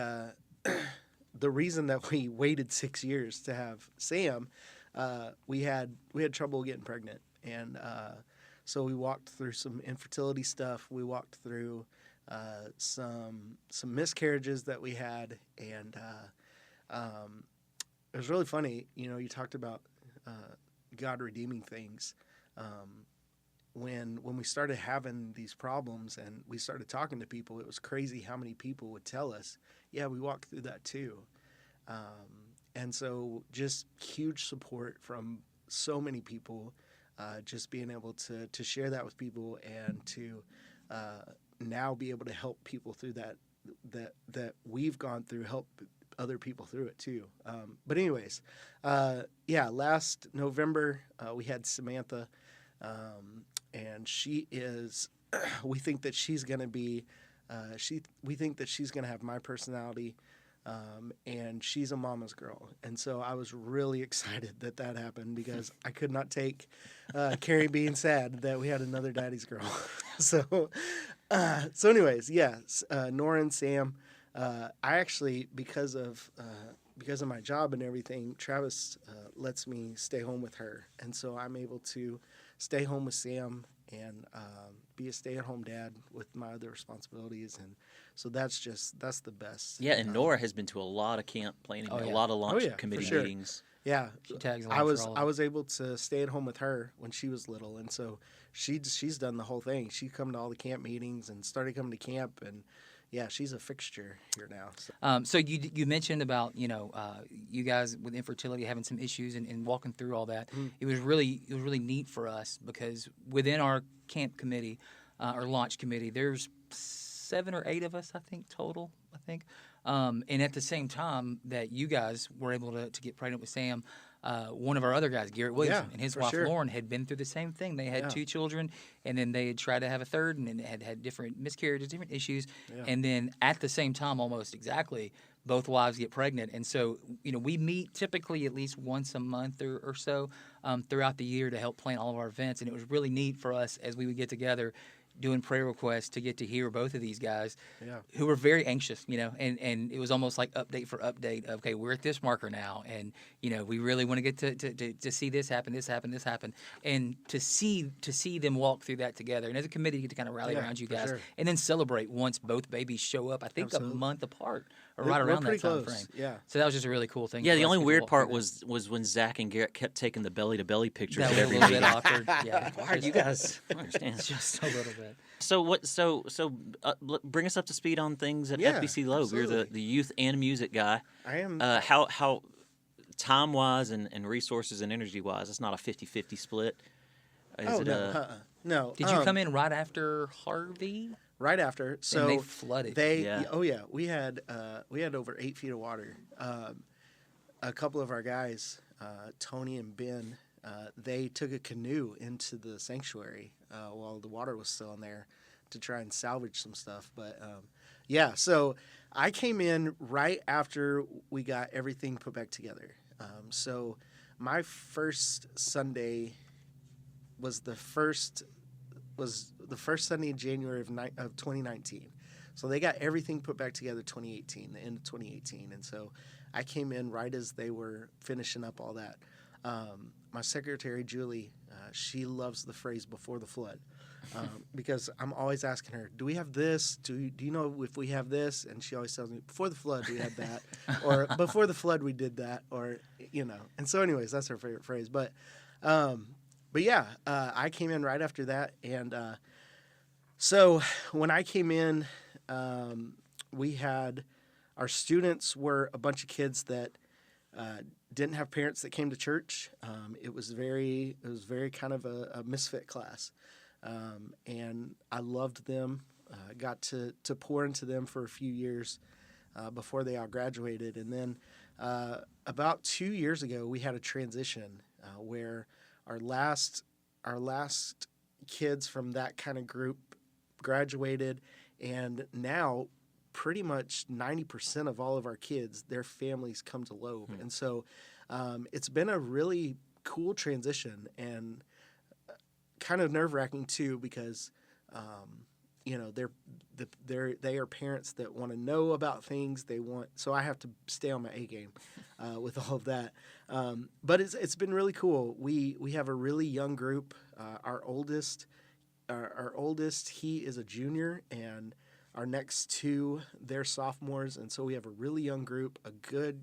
the reason that we waited 6 years to have Sam, we had trouble getting pregnant, and so we walked through some infertility stuff. We walked through some miscarriages that we had, and it was really funny. You talked about God redeeming things. When we started having these problems and we started talking to people, it was crazy how many people would tell us, "Yeah, we walked through that too." And so, just huge support from so many people. Just being able to share that with people and to now be able to help people through that we've gone through, help other people through it too. But anyways, last November we had Samantha, and she is. We think that she's going to be. We think that she's going to have my personality. And she's a mama's girl. And so I was really excited that happened because I could not take Carrie being sad that we had another daddy's girl. So anyways, yes, Nora and Sam, I actually, because of my job and everything, Travis lets me stay home with her. And so I'm able to stay home with Sam and be a stay-at-home dad with my other responsibilities, and so that's the best. Yeah, and Nora has been to a lot of camp planning, a lot of launch committee meetings. Yeah, she tags along I was able to stay at home with her when she was little, and so she's done the whole thing. She come to all the camp meetings and started coming to camp, and yeah, she's a fixture here now. So you mentioned about you guys with infertility having some issues and walking through all that. Mm. It was really neat for us because within our camp committee or launch committee, there's 7 or 8 of us, I think, total. And at the same time that you guys were able to get pregnant with Sam, one of our other guys, Garrett Williamson, and his wife Lauren had been through the same thing. They had 2 children, and then they had tried to have a third, and then had different miscarriages, different issues. Yeah. And then at the same time, almost exactly, both wives get pregnant. And so, we meet typically at least once a month or so throughout the year to help plan all of our events. And it was really neat for us as we would get together doing prayer requests to get to hear both of these guys who were very anxious, and it was almost like update for update of, okay, we're at this marker now, and, we really want to get to see this happen, and to see them walk through that together. And as a committee, you get to kind of rally around you guys and then celebrate once both babies show up, I think a month apart or right around that time frame. Yeah. So that was just a really cool thing. Yeah, the only weird part was when Zach and Garrett kept taking the belly-to-belly pictures that at was every a little meeting. bit awkward. Yeah. Why are you guys? I don't understand. Just a little bit. So bring us up to speed on things at FBC Loeb. Absolutely. You're the youth and music guy. I am. How time wise and resources and energy wise, it's not a 50-50 split. No. Did you come in right after Harvey? Right after, so and they flooded. We had over 8 feet of water. A couple of our guys, Tony and Ben, they took a canoe into the sanctuary while the water was still in there to try and salvage some stuff. But so I came in right after we got everything put back together. So my first Sunday was the first Sunday in January of 2019. So they got everything put back together 2018, the end of 2018. And so I came in right as they were finishing up all that. My secretary, Julie, she loves the phrase "before the flood," because I'm always asking her, do we have this? Do you know if we have this? And she always tells me, before the flood we had that, or before the flood we did that, or, And so anyways, that's her favorite phrase. But I came in right after that. And so when I came in, we had our students were a bunch of kids that didn't have parents that came to church. It was very kind of a misfit class, and I loved them. Got to pour into them for a few years before they all graduated, and then about 2 years ago we had a transition where our last kids from that kind of group graduated, and now pretty much 90% of all of our kids, their families come to Loeb. And so it's been a really cool transition and kind of nerve-wracking too, because they are parents that want to know about things. So I have to stay on my A game with all of that. But it's been really cool. We have a really young group. Our oldest, he is a junior, and Our next two, they're sophomores, and so we have a really young group, a good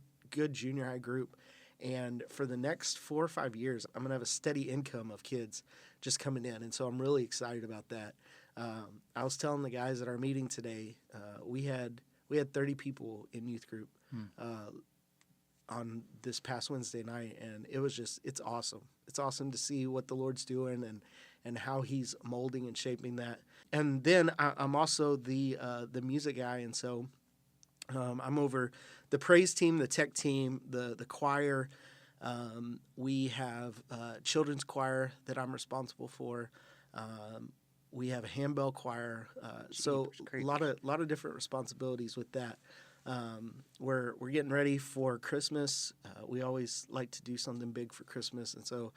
junior high group. And for the next 4 or 5 years, I'm going to have a steady income of kids just coming in. And so I'm really excited about that. I was telling the guys at our meeting today, we had 30 people in youth group on this past Wednesday night. And it was it's awesome. It's awesome to see what the Lord's doing and how he's molding and shaping that. And then I'm also the music guy. And so I'm over the praise team, the tech team, the choir. We have children's choir that I'm responsible for. We have a handbell choir. So a lot of different responsibilities with that. We're getting ready for Christmas. We always like to do something big for Christmas, and so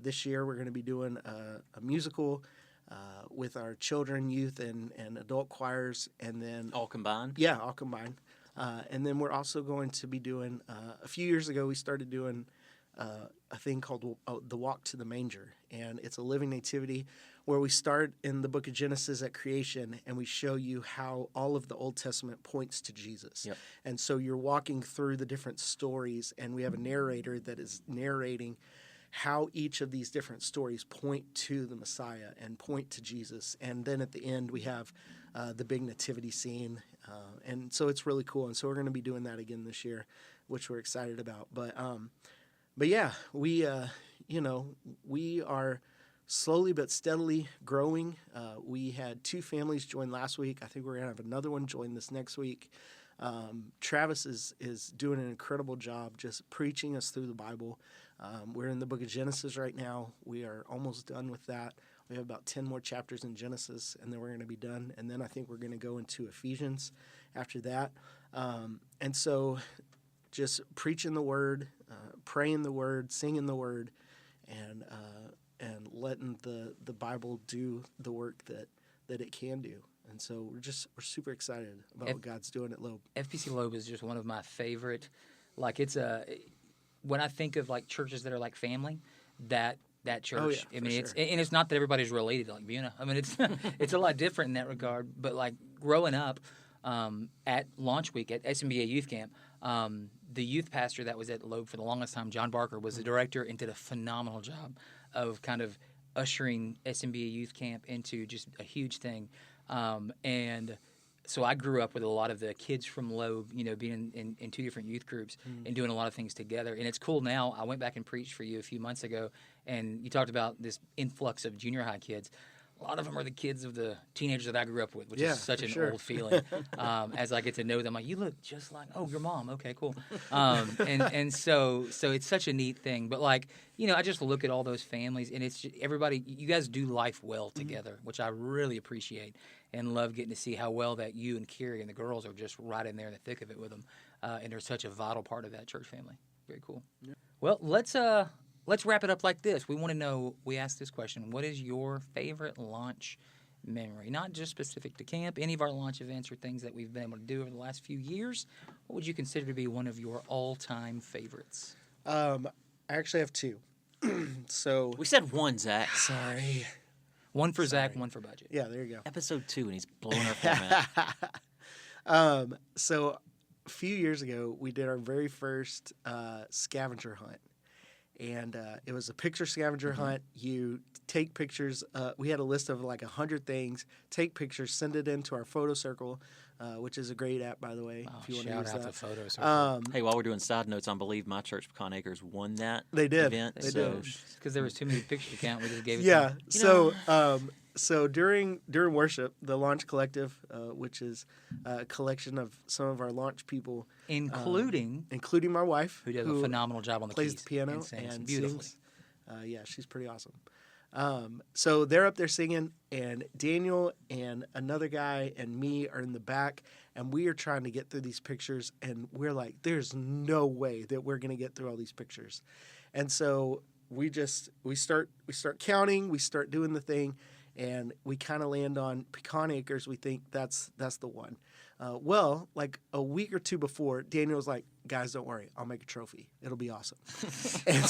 this year we're going to be doing a musical with our children, youth, and adult choirs, and then All combined? Yeah, all combined. And then we're also going to be doing, a few years ago, we started doing a thing called the Walk to the Manger. And it's a living nativity where we start in the book of Genesis at creation and we show you how all of the Old Testament points to Jesus. Yep. And so you're walking through the different stories, and we have a narrator that is narrating how each of these different stories point to the Messiah and point to Jesus. And then at the end, we have the big nativity scene. And so it's really cool. And so we're going to be doing that again this year, which we're excited about. But yeah, we are slowly but steadily growing. We had 2 families join last week. I think we're going to have another one join this next week. Travis is doing an incredible job just preaching us through the Bible. We're in the book of Genesis right now. We are almost done with that. We have about 10 more chapters in Genesis, and then we're going to be done. And then I think we're going to go into Ephesians after that. And so just preaching the Word, praying the Word, singing the Word, and letting the Bible do the work that it can do. And so we're super excited about what God's doing at Loeb. FPC Loeb is just one of my favorite. Like when I think of like churches that are like family, that church. Oh, yeah, I mean, sure. and it's not that everybody's related like Buna. I mean, it's a lot different in that regard. But like growing up at launch week at SMBA Youth Camp, the youth pastor that was at Loeb for the longest time, John Barker, was the director and did a phenomenal job of kind of ushering SMBA Youth Camp into just a huge thing. And so I grew up with a lot of the kids from Loeb, being in 2 different youth groups and doing a lot of things together. And it's cool now. I went back and preached for you a few months ago, and you talked about this influx of junior high kids. A lot of them are the kids of the teenagers that I grew up with, which is such an old feeling. As I get to know them, like, you look just like, your mom. Okay, cool. And so it's such a neat thing. But like, I just look at all those families, and it's just, everybody. You guys do life well together, which I really appreciate, and love getting to see how well that you and Carrie and the girls are just right in there in the thick of it with them, and they're such a vital part of that church family. Very cool. Yeah. Well, let's wrap it up like this. We want to know, we asked this question, what is your favorite launch memory? Not just specific to camp, any of our launch events or things that we've been able to do over the last few years. What would you consider to be one of your all-time favorites? I actually have 2. So We said 1, Zach. sorry. One for Zach, one for budget. Yeah, there you go. Episode 2, and he's blowing our format. So a few years ago, we did our very first scavenger hunt. And it was a picture scavenger hunt. You take pictures. We had a list of like 100 things. Take pictures, send it into our photo circle, which is a great app, by the way. If you want to use Shout out that. to Photo Circle. Hey, while we're doing side notes, I believe my church, Pecan Acres, won that They did. event. They so did. Because there was too many pictures to count, we just gave it Yeah. to them. So during worship, the Launch Collective, which is a collection of some of our launch people, Including including my wife, who does a phenomenal job on the plays keys. the piano and sings and beautifully. sings. Yeah, she's pretty awesome. So they're up there singing, and Daniel and another guy and me are in the back, and we are trying to get through these pictures, and we're like, there's no way that we're going to get through all these pictures. And so we start counting, we start doing the thing, and we kind of land on Pecan Acres. We think that's the one. Well, like a week or 2 before, Daniel was like, guys, don't worry, I'll make a trophy. It'll be awesome. and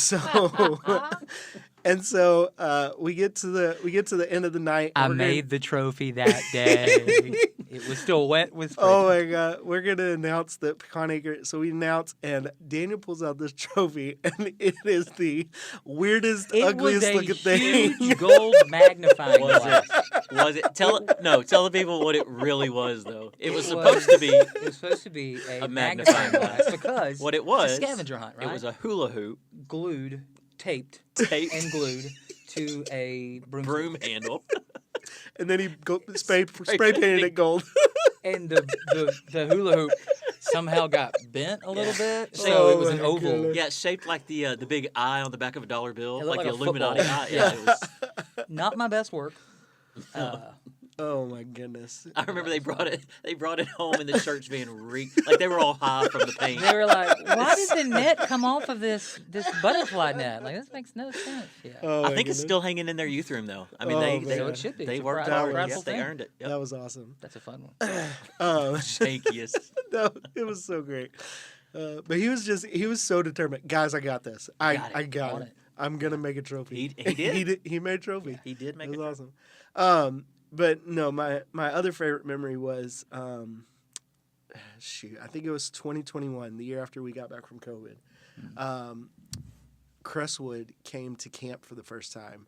so we get to the end of the night. I made the trophy that day. It was still wet with spray Oh paint. my God. We're going to announce that Pecan Acre. So we announce, and Daniel pulls out this trophy, and it is the weirdest, It was ugliest a looking thing. huge gold magnifying Was glass. it? Was it? Tell the people what it really was, though. It was was- supposed to be It was supposed to be a, A magnifying magnifying glass glass. because what it was. it's a scavenger hunt, right? It was a hula hoop glued, taped, taped and glued to a broom handle. And then he spray painted it gold. And the hula hoop somehow got bent a little bit, so Oh it was an my oval. goodness. Yeah, it's shaped like the big eye on the back of a dollar bill, It like looked the like a Illuminati football. eye. Yeah, it was. Not my best work. Oh my goodness. I remember they brought it home in the church being like they were all high from the paint. They were like, "Why did the net come off of this butterfly net? Like this makes no sense." Yeah. Oh I my think it's goodness. still hanging in their youth room though. I mean, Oh, they man. So it should be. they It's a worked proud- hard. prideful Yes, they thing. earned it. Yep. That was awesome. That's a fun one. Shakiest. It was so great. But he was so determined. Guys, I got this. I got On it. it. I'm going to make a trophy. He did. He made a trophy. He did make It it. was awesome. But no, my other favorite memory was, I think it was 2021, the year after we got back from COVID. Crestwood came to camp for the first time,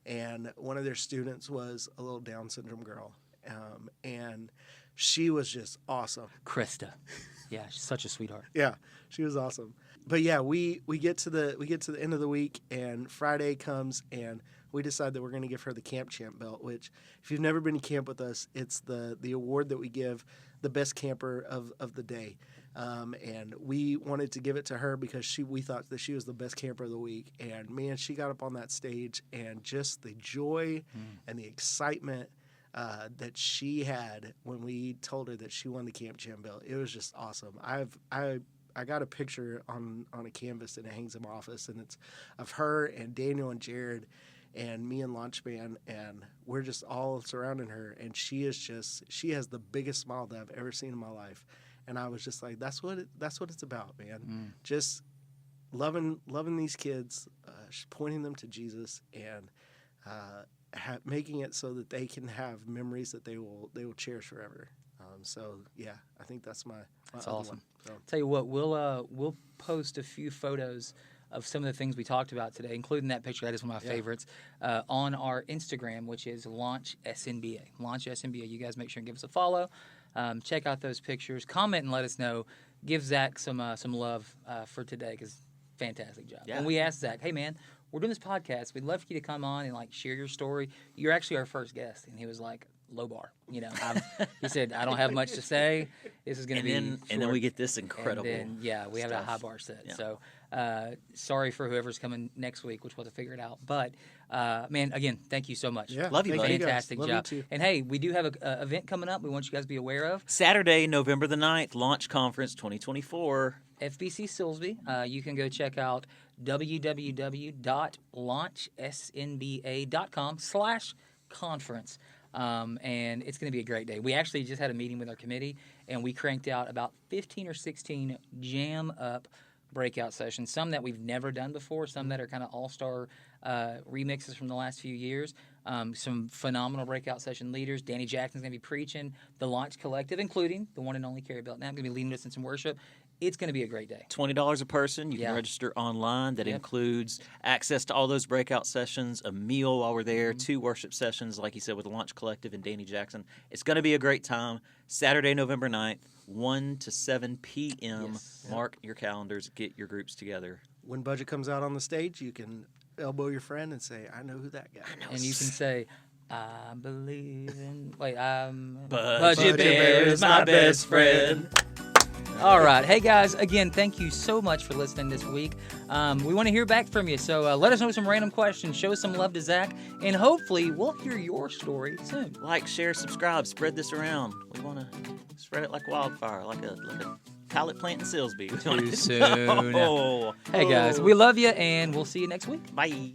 and one of their students was a little Down syndrome girl, and she was just awesome. Krista. Yeah, she's such a sweetheart. Yeah, she was awesome. But yeah, we get to the end of the week, and Friday comes, and we decide that we're going to give her the Camp Champ belt. Which, if you've never been to camp with us, it's the award that we give the best camper of the day. And we wanted to give it to her because we thought that she was the best camper of the week. And man, she got up on that stage, and just the joy and the excitement that she had when we told her that she won the Camp Champ belt. It was just awesome. I got a picture on a canvas, and it hangs in my office, and it's of her and Daniel and Jared and me and Launch Band, and we're just all surrounding her, and she has the biggest smile that I've ever seen in my life. And I was just like, that's what it's about, man. Just loving these kids, pointing them to Jesus, and making it so that they can have memories that they will cherish forever. So yeah, I think that's my That's other awesome. one. So. Tell you what, we'll post a few photos of some of the things we talked about today, including that picture. That is one of my favorites on our Instagram, which is Launch SNBA. Launch SNBA. You guys make sure and give us a follow. Check out those pictures. Comment and let us know. Give Zach some love for today, because fantastic job. Yeah. And we asked Zach, hey man, we're doing this podcast. We'd love for you to come on and like share your story. You're actually our first guest, and he was like, low bar. You know, he said, I don't have much to say. This is going to be And then short." we get this incredible. And then, we have a stuff. high bar set. Yeah. So sorry for whoever's coming next week, which we'll have to figure it out. But, man, again, thank you so much. Yeah, Love you, thank buddy. guys. Fantastic Love job. You too. And, hey, we do have an event coming up we want you guys to be aware of. Saturday, November the 9th, Launch Conference 2024. FBC Silsby. You can go check out www.launchsnba.com/conference. And it's going to be a great day. We actually just had a meeting with our committee, and we cranked out about 15 or 16 jam-up breakout sessions, some that we've never done before, some that are kind of all-star remixes from the last few years, some phenomenal breakout session leaders. Danny Jackson's going to be preaching, the Launch Collective, including the one and only Carrie Belknap, going to be leading us in some worship. It's going to be a great day. $20 a person. You Yeah. can register online. That Yep. includes access to all those breakout sessions, a meal while we're there, 2 worship sessions, like you said, with the Launch Collective and Danny Jackson. It's going to be a great time. Saturday, November 9th, 1 to 7 p.m. Yes. Mark your calendars. Get your groups together. When Budget comes out on the stage, you can elbow your friend and say, I know who that guy is. And you can say, I believe in... Wait, Budget Budget Bear is my best friend. All right. Hey, guys, again, thank you so much for listening this week. We want to hear back from you, so let us know some random questions. Show some love to Zach, and hopefully we'll hear your story soon. Like, share, subscribe, spread this around. We want to spread it like wildfire, like a pallet plant in Silsby. Too soon. Oh. Hey, guys, we love you, and we'll see you next week. Bye.